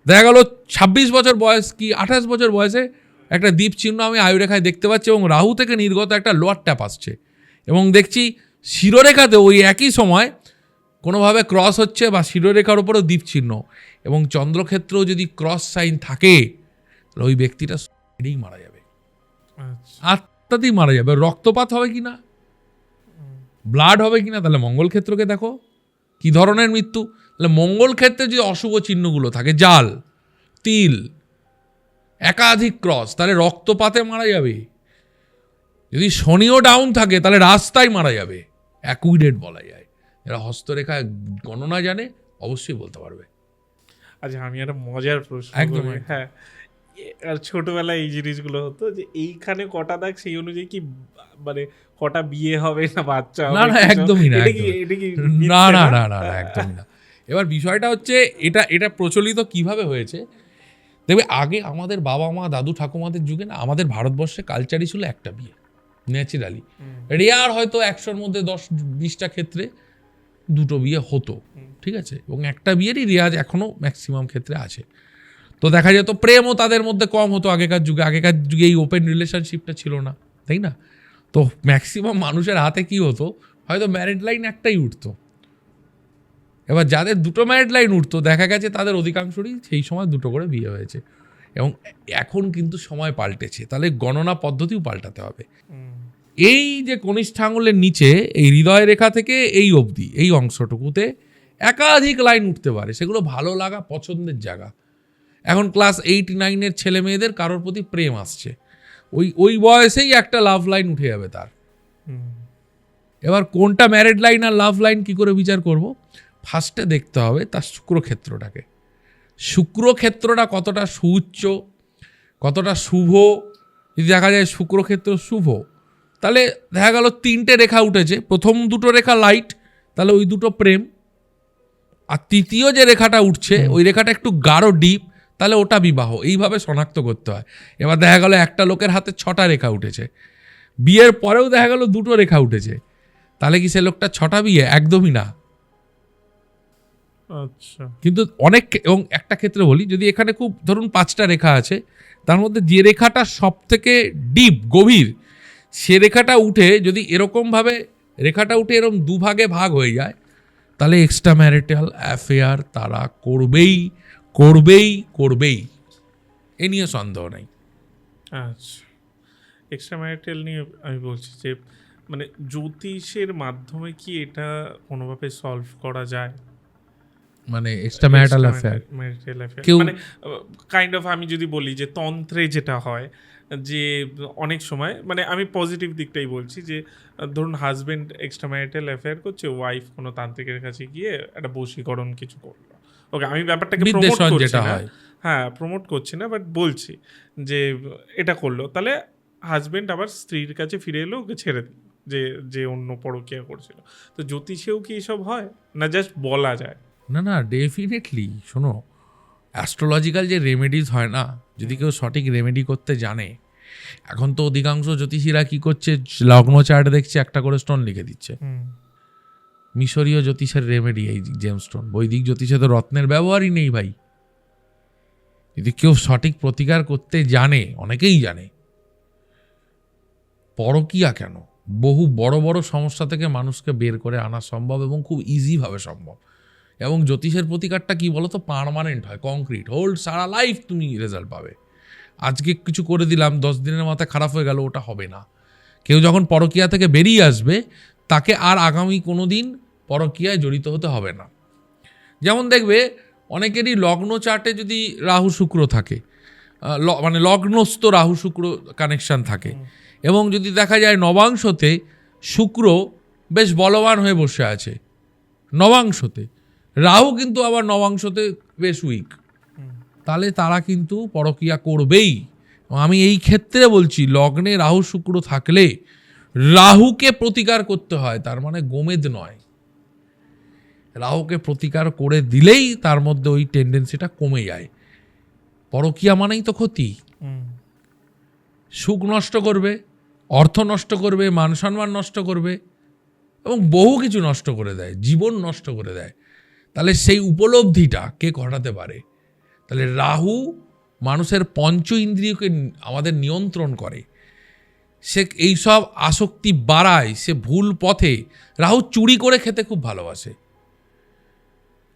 দেখা গেল 26 বছর বয়স কি 28 বছর বয়সে একটা দ্বীপচিহ্ন আমি আয়ুরেখায় দেখতে পাচ্ছি, এবং রাহু থেকে নির্গত একটা লোয়ার ট্যাপ আসছে, এবং দেখছি শিরোরেখাতে ওই একই সময় কোনোভাবে ক্রস হচ্ছে বা শিরোরেখার ওপরও দ্বীপচিহ্ন, এবং চন্দ্রক্ষেত্রেও যদি ক্রস সাইন থাকে তাহলে ওই ব্যক্তিটা সুইসাইডেই মারা যাবে, আচ্ছা। আত্মাতেই মারা যাবে। রক্তপাত হবে কিনা, ব্লাড হবে কিনা, তাহলে মঙ্গল ক্ষেত্রকে দেখো কি ধরনের মৃত্যু। তাহলে মঙ্গল ক্ষেত্রে যদি অশুভ চিহ্নগুলো থাকে, জাল, তিল, একাধিক ক্রস, তাহলে রক্তপাতে মারা যাবে। যদি শনিও ডাউন থাকে তাহলে রাস্তায় মারা যাবে, অ্যাকুইডেট বলা যায়। এরা হস্তরেখা গণনা জানে অবশ্যই বলতে পারবে। আচ্ছা, আমি একটা মজার প্রশ্ন একদম, করি। একদম। হ্যাঁ, আর ছোটবেলায় এই জিনিসগুলো হতো যে এইখানে কটা দাগ, সেই অনুযায়ী কি মানে কটা বিয়ে হবে না বাচ্চা হবে? না না একদমই না, এটা কি না মিথ্যে না না না না একদমই না। এবার বিষয়টা হচ্ছে এটা প্রচলিত কিভাবে হয়েছে দেখবে, আগে আমাদের বাবা মা দাদু ঠাকুমাদের যুগে না আমাদের ভারতবর্ষে কালচারই ছিল একটা বিয়ে, ন্যাচারালি। রেয়ার হয়তো 100-র মধ্যে 10-20টা ক্ষেত্রে দুটো বিয়ে হতো, ঠিক আছে, এবং একটা বিয়েরই রেয়াজ এখনও ম্যাক্সিমাম ক্ষেত্রে আছে। তো দেখা যেত প্রেমও তাদের মধ্যে কম হতো আগেকার যুগে এই ওপেন রিলেশনশিপটা ছিল না, তাই না? তো ম্যাক্সিমাম মানুষের হাতে কি হতো, হয়তো ম্যারিড লাইন একটাই উঠতো। এবার যাদের দুটো ম্যারিড লাইন উঠতো দেখা গেছে তাদের অধিকাংশরই সেই সময় দুটো করে বিয়ে হয়েছে। এবং এখন কিন্তু সময় পাল্টেছে, তাহলে গণনা পদ্ধতিও পাল্টাতে হবে। এই যে কনিষ্ঠ আঙুলের নিচে এই হৃদয় রেখা থেকে এই অবধি এই অংশটুকুতে একাধিক লাইন উঠতে পারে, সেগুলো ভালো লাগা, পছন্দের জায়গা। এখন ক্লাস 8-9-এর ছেলে মেয়েদের কারোর প্রতি প্রেম আসছে, ওই বয়সেই একটা লাভ লাইন উঠে যাবে তার। এবার কোনটা ম্যারিড লাইন আর লাভ লাইন কি করে বিচার করব? ফার্স্টে দেখতে হবে তার শুক্রক্ষেত্রটাকে, শুক্রক্ষেত্রটা কতটা সুউচ্চ, কতটা শুভ। যদি দেখা যায় শুক্রক্ষেত্র শুভ, তাহলে দেখা গেল 3টে রেখা উঠেছে, প্রথম দুটো রেখা লাইট, তাহলে ওই দুটো প্রেম। আর তৃতীয় যে রেখাটা উঠছে ওই রেখাটা একটু গাঢ় ডিপ, তাহলে ওটা বিবাহ। এইভাবে শনাক্ত করতে হয়। এবার দেখা গেল একটা লোকের হাতে 6টা রেখা উঠেছে, বিয়ের পরেও দেখা গেল 2টো রেখা উঠেছে, তাহলে কি সে লোকটা 6টা বিয়ে? একদমই না। আচ্ছা। কিন্তু অনেক, এবং একটা ক্ষেত্রে বলি, যদি এখানে খুব ধরুন 5টা রেখা আছে, তার মধ্যে যে রেখাটা সব থেকে ডিপ, গভীর, সে রেখাটা উঠে যদি এরকমভাবে রেখাটা উঠে এরকম দুভাগে ভাগ হয়ে যায়, তাহলে এক্সট্রা ম্যারিটাল অ্যাফেয়ার তারা করবেই করবেই করবেই, এ নিয়ে সন্দেহ নেই। আচ্ছা, এক্সট্রা ম্যারিটাল নিয়ে আমি বলছি যে মানে জ্যোতিষের মাধ্যমে কি এটা কোনোভাবে সলভ করা যায়? মানে এক্সট্রা ম্যারিটাল অ্যাফেয়ার কেউ মানে কাইন্ড অফ, আমি যদি বলি যে তন্ত্রে যেটা হয় যে অনেক সময়, মানে আমি পজিটিভ দিকটাই বলছি, যে ধরুন হাজবেন্ড এক্সট্রা ম্যারিটাল অ্যাফেয়ার করছে, ওয়াইফ কোনো তান্ত্রিকের কাছে গিয়ে একটা বশীকরণ কিছু করলো। ওকে, আমি ব্যাপারটাকে প্রমোট করছি না, হ্যাঁ প্রমোট করছি না, বাট বলছি যে এটা করলো, তাহলে হাজবেন্ড আবার স্ত্রীর কাছে ফিরে এলো, ওকে ছেড়ে দিল, যে অন্য পরকীয়া করছিল। তো জ্যোতিষেও কি এসব হয়, না জাস্ট বলা যায়? না না ডেফিনেটলি, শোনো, অ্যাস্ট্রোলজিক্যাল যে রেমেডিজ হয় না, যদি কেউ সঠিক রেমেডি করতে জানে, এখন তো অধিকাংশ জ্যোতিষীরা কি করছে, লগ্ন চার্ট দেখছে, একটা করে স্টোন লিখে দিচ্ছে। মিশরীয় জ্যোতিষের রেমেডি এই জেমস্টোন, বৈদিক জ্যোতিষে তো রত্নের ব্যবহারই নেই ভাই। যদি কেউ সঠিক প্রতিকার করতে জানে, অনেকেই জানে, পরকীয়া কেন, বহু বড় বড় সমস্যা থেকে মানুষকে বের করে আনা সম্ভব এবং খুব ইজিভাবে সম্ভব। এবং জ্যোতিষের প্রতিকারটা কি বলো তো, পার্মানেন্ট হয়, কংক্রিট, হোল্ড, সারা লাইফ তুমি রেজাল্ট পাবে। আজকে কিছু করে দিলাম, 10 দিনের মাথায় খারাপ হয়ে গেল, ওটা হবে না। কেউ যখন পরকীয়া থেকে বেরিয়ে আসবে তাকে আর আগামী কোনো দিন পরকীয়ায় জড়িত হতে হবে না। যেমন দেখবে অনেকেরই লগ্ন চার্টে যদি রাহু শুক্র থাকে, মানে লগ্নস্থ রাহু শুক্র কানেকশান থাকে, এবং যদি দেখা যায় নবাংশতে শুক্র বেশ বলবান হয়ে বসে আছে, নবাংশতে রাহু কিন্তু আবার নবাংশতে বেশ উইক, তাহলে তারা কিন্তু পরকীয়া করবেই। আমি এই ক্ষেত্রে বলছি, লগ্নে রাহু শুক্র থাকলে রাহুকে প্রতিকার করতে হয়, তার মানে গোমেদ নয়। রাহুকে প্রতিকার করে দিলেই তার মধ্যে ওই টেন্ডেন্সিটা কমে যায়। পরকীয়া মানেই তো ক্ষতি, সুখ নষ্ট করবে, অর্থ নষ্ট করবে, মান সম্মান নষ্ট করবে, এবং বহু কিছু নষ্ট করে দেয়, জীবন নষ্ট করে দেয়। তাহলে সেই উপলব্ধিটা কে ঘটাতে পারে? তাহলে রাহু মানুষের পঞ্চ ইন্দ্রিয়কে আমাদের নিয়ন্ত্রণ করে, সে এইসব আসক্তি বাড়ায়, সে ভুল পথে। রাহু চুরি করে খেতে খুব ভালোবাসে,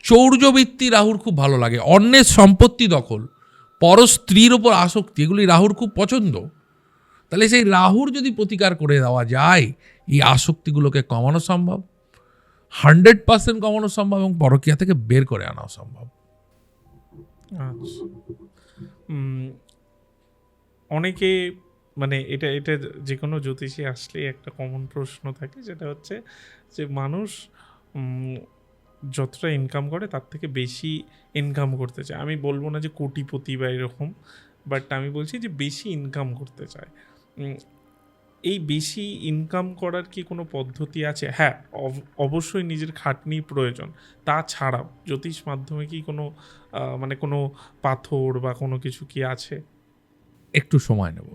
চৌর্যবৃত্তি রাহুর খুব ভালো লাগে, অন্যের সম্পত্তি দখল, পর স্ত্রীর ওপর আসক্তি, এগুলি রাহুর খুব পছন্দ। তাহলে সেই রাহুর যদি প্রতিকার করে দেওয়া যায়, এই আসক্তিগুলোকে কমানো সম্ভব, 100% কমানো সম্ভব, এবং পরকীয়া থেকে বের করে আনা সম্ভব। আচ্ছা, অনেকে মানে এটা এটা যে কোনো জ্যোতিষী আসলে একটা কমন প্রশ্ন থাকে, যেটা হচ্ছে যে মানুষ যতটা ইনকাম করে তার থেকে বেশি ইনকাম করতে চায়। আমি বলবো না যে কোটিপতি বা এরকম, বাট আমি বলছি যে বেশি ইনকাম করতে চায়। এই বেশি ইনকাম করার কি কোনো পদ্ধতি আছে? হ্যাঁ, অবশ্যই নিজের খাটনি প্রয়োজন, তাছাড়াও জ্যোতিষ মাধ্যমে কি কোনো মানে কোনো পাথর বা কোনো কিছু কি আছে? একটু সময় নেব।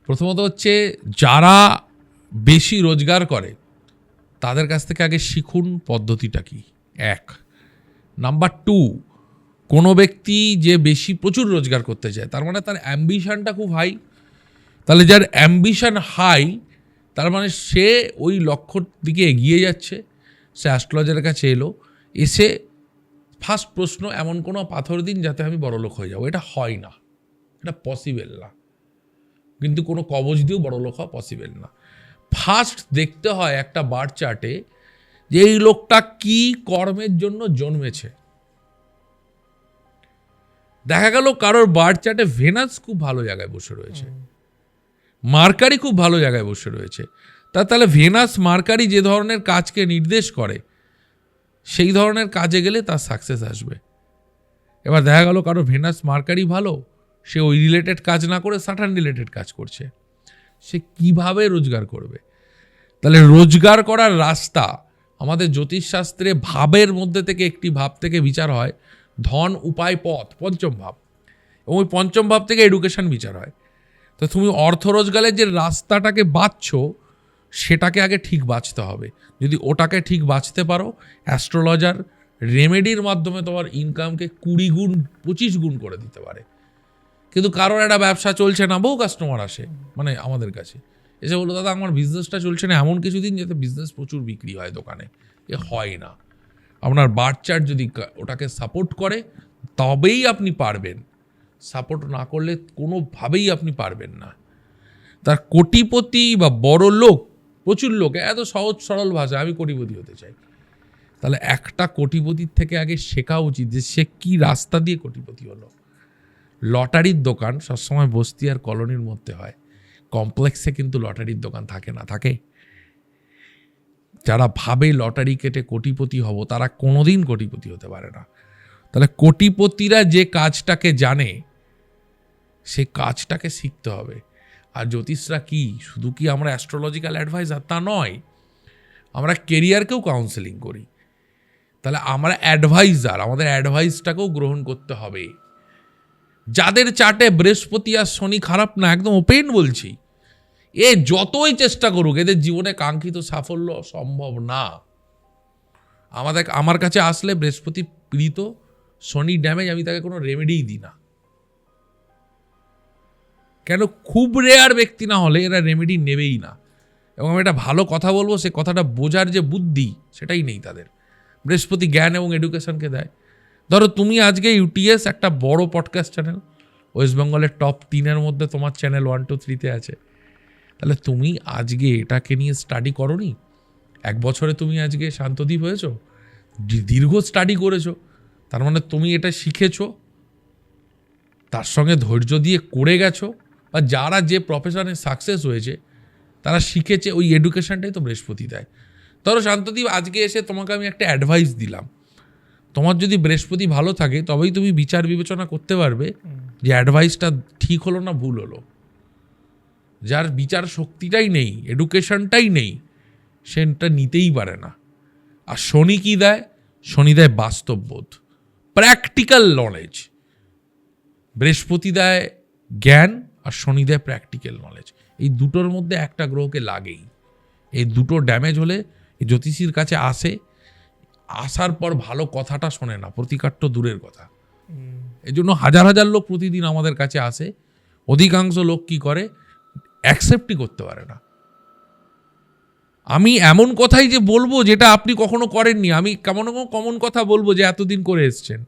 প্রথমত হচ্ছে, যারা বেশি রোজগার করে তাদের কাছ থেকে আগে শিখুন পদ্ধতিটা কি, 1 নাম্বার 2, কোনো ব্যক্তি যে বেশি প্রচুর রোজগার করতে চায়, তার মানে তার অ্যাম্বিশনটা খুব হাই। তাহলে যার অ্যাম্বিশন হাই, তার মানে সে ওই লক্ষ্যর দিকে এগিয়ে যাচ্ছে। সে অ্যাস্ট্রোলজারের কাছে এলো, এসে ফার্স্ট প্রশ্ন, এমন কোনো পাথর দিন যাতে আমি বড়লোক হয়ে যাবো। এটা হয় না, এটা পসিবল না, কিন্তু কোনো কবচ দিয়েও বড়লোক হওয়া পসিবল না। ফার্স্ট দেখতে হয় একটা বার্থ চার্টে যে এই লোকটা কি কর্মের জন্য জন্মেছে। দেখা গেল কারোর বার্থ চার্টে ভেনাস খুব ভালো জায়গায় বসে রয়েছে, মার্কারি খুব ভালো জায়গায় বসে রয়েছে, তাহলে ভেনাস মার্কারি যে ধরনের কাজকে নির্দেশ করে, সেই ধরনের কাজে গেলে তার সাকসেস আসবে। এবার দেখা গেল কারো ভেনাস মার্কারি ভালো, সে ওই রিলেটেড কাজ না করে স্যাটার্ন রিলেটেড কাজ করছে, সে কিভাবে রোজগার করবে? তাহলে রোজগার করার রাস্তা আমাদের জ্যোতিষশাস্ত্রে ভাবের মধ্যে থেকে একটি ভাব থেকে বিচার হয়, ধন, উপায়, পথ, পঞ্চম ভাব, এবং ওই পঞ্চম ভাব থেকে এডুকেশন বিচার হয়। তো তুমি অর্থ রোজগারের যে রাস্তাটাকে বাছছো, সেটাকে আগে ঠিক বাছতে হবে। যদি ওটাকে ঠিক বাছতে পারো, অ্যাস্ট্রোলজার রেমেডির মাধ্যমে তোমার ইনকামকে 20 গুণ 25 গুণ করে দিতে পারে। কিন্তু কারোর একটা ব্যবসা চলছে না, বহু কাস্টমার আসে মানে আমাদের কাছে এসে বললো, দাদা আমার বিজনেসটা চলছে না, এমন কিছু দিন যাতে বিজনেস প্রচুর বিক্রি হয় দোকানে। এ হয় না। আপনার বার্থ চার্ট যদি ওটাকে সাপোর্ট করে তবেই আপনি পারবেন, সাপোর্ট না করলে কোনোভাবেই আপনি পারবেন না। তার কোটিপতি বা বড় লোক, প্রচুর লোক, এত সহজ সরল ভাষা, আমি কোটিপতি হতে চাই। তাহলে একটা কোটিপতির থেকে আগে শেখা উচিত যে সে কী রাস্তা দিয়ে কোটিপতি হলো। লটারির দোকান সবসময় বস্তি আর কলোনির মধ্যে হয়, কমপ্লেক্সে কিন্তু লটারির দোকান থাকে না। থাকে যারা ভাবে লটারি কেটে কোটিপতি হব, তারা কোনোদিন কোটিপতি হতে পারে না। তাহলে কোটিপতিরা যে কাজটাকে জানে, সে কাজটাকে শিখতে হবে। আর জ্যোতিষরা কি শুধু কি আমরা অ্যাস্ট্রোলজিক্যাল অ্যাডভাইজার? তা নয়, আমরা কেরিয়ারকেও কাউন্সেলিং করি। তাহলে আমরা অ্যাডভাইজার, আমাদের অ্যাডভাইসটাকেও গ্রহণ করতে হবে। যাদের চার্টে বৃহস্পতি আর শনি খারাপ না, একদম ওপেন বলছি, এ যতই চেষ্টা করুক এদের জীবনে কাঙ্ক্ষিত সাফল্য সম্ভব না। আমার কাছে আসলে বৃহস্পতি পীড়িত, শনি ড্যামেজ আমি তাকে কোনো রেমেডিই দিই না। কেন? খুব রেয়ার ব্যক্তি না হলে এরা রেমেডি নেবেই না। এবং আমি একটা ভালো কথা বলবো, সে কথাটা বোঝার যে বুদ্ধি সেটাই নেই তাদের। বৃহস্পতি জ্ঞান এবং এডুকেশনকে দেয়। ধরো তুমি আজকে ইউটিএস একটা বড় পডকাস্ট চ্যানেল, ওয়েস্ট বেঙ্গলের টপ 3-এর মধ্যে তোমার চ্যানেল 1, 2, 3-তে আছে, তাহলে তুমি আজকে এটাকে নিয়ে স্টাডি করোনি? 1 বছরে তুমি আজকে শান্তদ্বীপ হয়েছো, দীর্ঘ স্টাডি করেছো, তার মানে তুমি এটা শিখেছো, তার সঙ্গে ধৈর্য দিয়ে করে গেছো, বা যারা যে প্রফেশনে সাকসেস হয়েছে তারা শিখেছে। ওই এডুকেশনটাই তো বৃহস্পতি দেয়। ধরো শান্তদ্বীপ আজকে এসে তোমাকে আমি একটা অ্যাডভাইস দিলাম, তোমার যদি বৃহস্পতি ভালো থাকে তবেই তুমি বিচার বিবেচনা করতে পারবে যে অ্যাডভাইসটা ঠিক হলো না ভুল হলো। যার বিচার শক্তিটাই নেই, এডুকেশনটাই নেই, সেটা নিতেই পারে না। আর শনি কী দেয়? শনি দেয় বাস্তববোধ, প্র্যাকটিক্যাল নলেজ। বৃহস্পতি দেয় জ্ঞান আর শনি দেয় প্র্যাকটিক্যাল নলেজ। এই দুটোর মধ্যে একটা গ্রহকে লাগেই। এই দুটো ড্যামেজ হলে এই জ্যোতিষীর কাছে আসে, আসার পর ভালো কথাটা শোনে না, প্রতিকার তো দূরের কথা। এই জন্য হাজার হাজার লোক প্রতিদিন আমাদের কাছে আসে, অধিকাংশ লোক কি করে? অ্যাকসেপ্টই করতে পারে না। আমি এমন কথাই যে বলবো যেটা আপনি কখনো করেননি, আমি কেমন কমন কথা বলবো যে এতদিন করে এসছেন।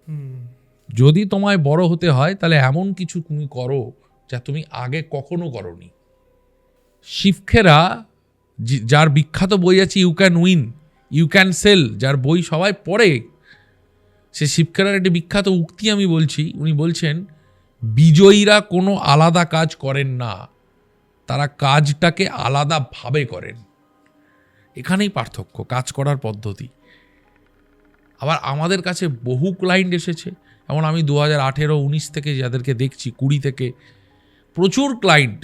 যদি তোমায় বড় হতে হয় তাহলে এমন কিছু তুমি করো যা তুমি আগে কখনো করনি। শিবখেরা, যার বিখ্যাত বই আছে you can win, you can sell, যার বই সবাই পড়ে, সে শিবখেরার একটি বিখ্যাত উক্তি আমি বলছি। উনি বলছেন, বিজয়ীরা কোনো আলাদা কাজ করেন না, তারা কাজটাকে আলাদাভাবে করেন। এখানেই পার্থক্য, কাজ করার পদ্ধতি। আবার আমাদের কাছে বহু ক্লায়েন্ট এসেছে, এমন আমি 2018, 19 থেকে যাদেরকে দেখছি, 20 থেকে প্রচুর ক্লায়েন্ট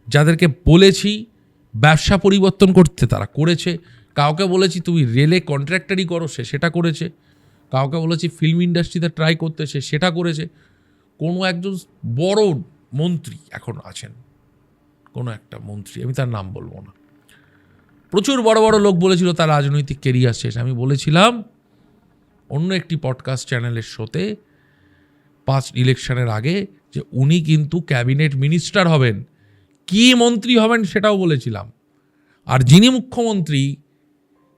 যাদেরকে বলেছি ব্যবসা পরিবর্তন করতে, তারা করেছে। কাউকে বলেছি তুমি রেলে কন্ট্রাক্টারি করো, সে সেটা করেছে। কাউকে বলেছি ফিল্ম ইন্ডাস্ট্রিতে ট্রাই করতে, সে সেটা করেছে। কোনো একজন বড় মন্ত্রী এখন আছেন, কোনো একটা মন্ত্রী, আমি তার নাম বলবো না, প্রচুর বড় বড় লোক বলেছিল তার রাজনৈতিক কেরিয়ার শেষ। আমি বলেছিলাম অন্য একটি পডকাস্ট চ্যানেলের শোতে 5 ইলেকশনের আগে যে উনি কিন্তু ক্যাবিনেট মিনিস্টার হবেন, কি মন্ত্রী হবেন সেটাও বলেছিলাম। আর যিনি মুখ্যমন্ত্রী,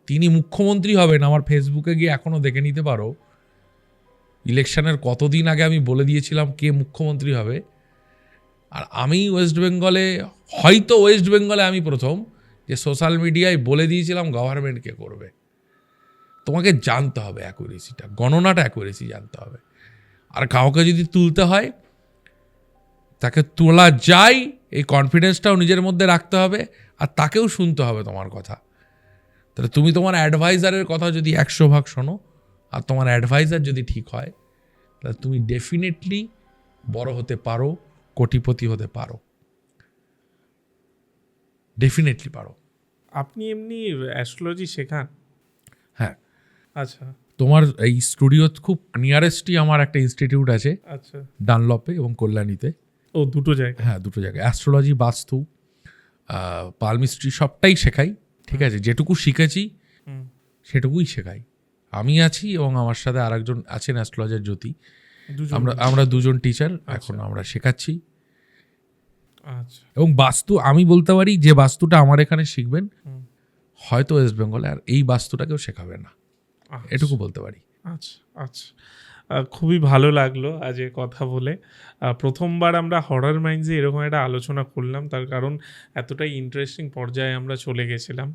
তিনি মুখ্যমন্ত্রী হবেন, আমার ফেসবুকে গিয়ে এখনও দেখে নিতে পারো, ইলেকশনের কতদিন আগে আমি বলে দিয়েছিলাম কে মুখ্যমন্ত্রী হবে। আর আমি ওয়েস্ট বেঙ্গলে আমি প্রথম যে সোশ্যাল মিডিয়ায় বলে দিয়েছিলাম গভর্নমেন্ট কে করবে। তোমাকে জানতে হবে অ্যাকুরেসিটা, গণনাটা অ্যাকুরেসি জানতে হবে। আর কাউকে যদি তুলতে হয় তাকে তোলা যায়, এই কনফিডেন্সটাও নিজের মধ্যে রাখতে হবে, আর তাকেও শুনতে হবে তোমার কথা। তাহলে তুমি তোমার অ্যাডভাইজারের কথা যদি 100 ভাগ শোনো, আর তোমার অ্যাডভাইজার যদি ঠিক হয়, তাহলে তুমি ডেফিনেটলি বড় হতে পারো, কোটিপতি হতে পারো, ডেফিনেটলি পারো। আপনি এমনি অ্যাস্ট্রোলজি শেখান? হ্যাঁ। আচ্ছা, তোমার এই স্টুডিও খুব নিয়ারেস্টই আমার একটা ইনস্টিটিউট আছে, আচ্ছা, ডানলপে এবং কল্যাণীতে। ও দুটো জায়গা? হ্যাঁ, দুটো জায়গায়। অ্যাস্ট্রোলজি, বাস্তু, পালমিস্ট্রি সবটাই শেখাই। ঠিক আছে, যেটুকু শিখেছি সেটুকুই শেখাই। আমি আছি এবং আমার সাথে আরেকজন আছেন অ্যাস্ট্রোলজার জ্যোতি, আমরা দুজন টিচার এখন আমরা শেখাচ্ছি। আচ্ছা। এবং বাস্তু আমি বলতে পারি যে বাস্তুটা আমার এখানে শিখবেন হয়তো ওয়েস্ট বেঙ্গলে আর এই বাস্তুটাকেও শেখাবে না, এটুকু বলতে পারি। আচ্ছা আচ্ছা, খুবই ভালো লাগলো আজ কথা বলে। প্রথমবার আমরা হরর মাইন্ডসে এরকম একটা আলোচনা করলাম, তার কারণ এতটাই ইন্টারেস্টিং পর্যায়ে আমরা চলে গেছিলাম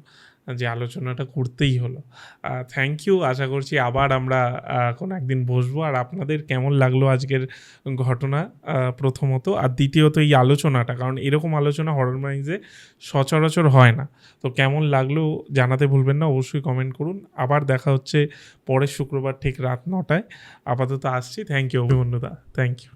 যে আলোচনাটা করতেই হলো। Thank you. আশা করছি আবার আমরা কোনো একদিন বসবো। আর আপনাদের কেমন লাগলো আজকের ঘটনা প্রথমত, আর দ্বিতীয়ত এই আলোচনাটা, কারণ এরকম আলোচনা হরর মাইন্ডসে সচরাচর হয় না। তো কেমন লাগলো জানাতে ভুলবেন না, অবশ্যই কমেন্ট করুন। আবার দেখা হচ্ছে পরের শুক্রবার ঠিক রাত 9টায়। আপাতত আসছি। থ্যাংক ইউ অভিমন্যুদা, থ্যাংক ইউ।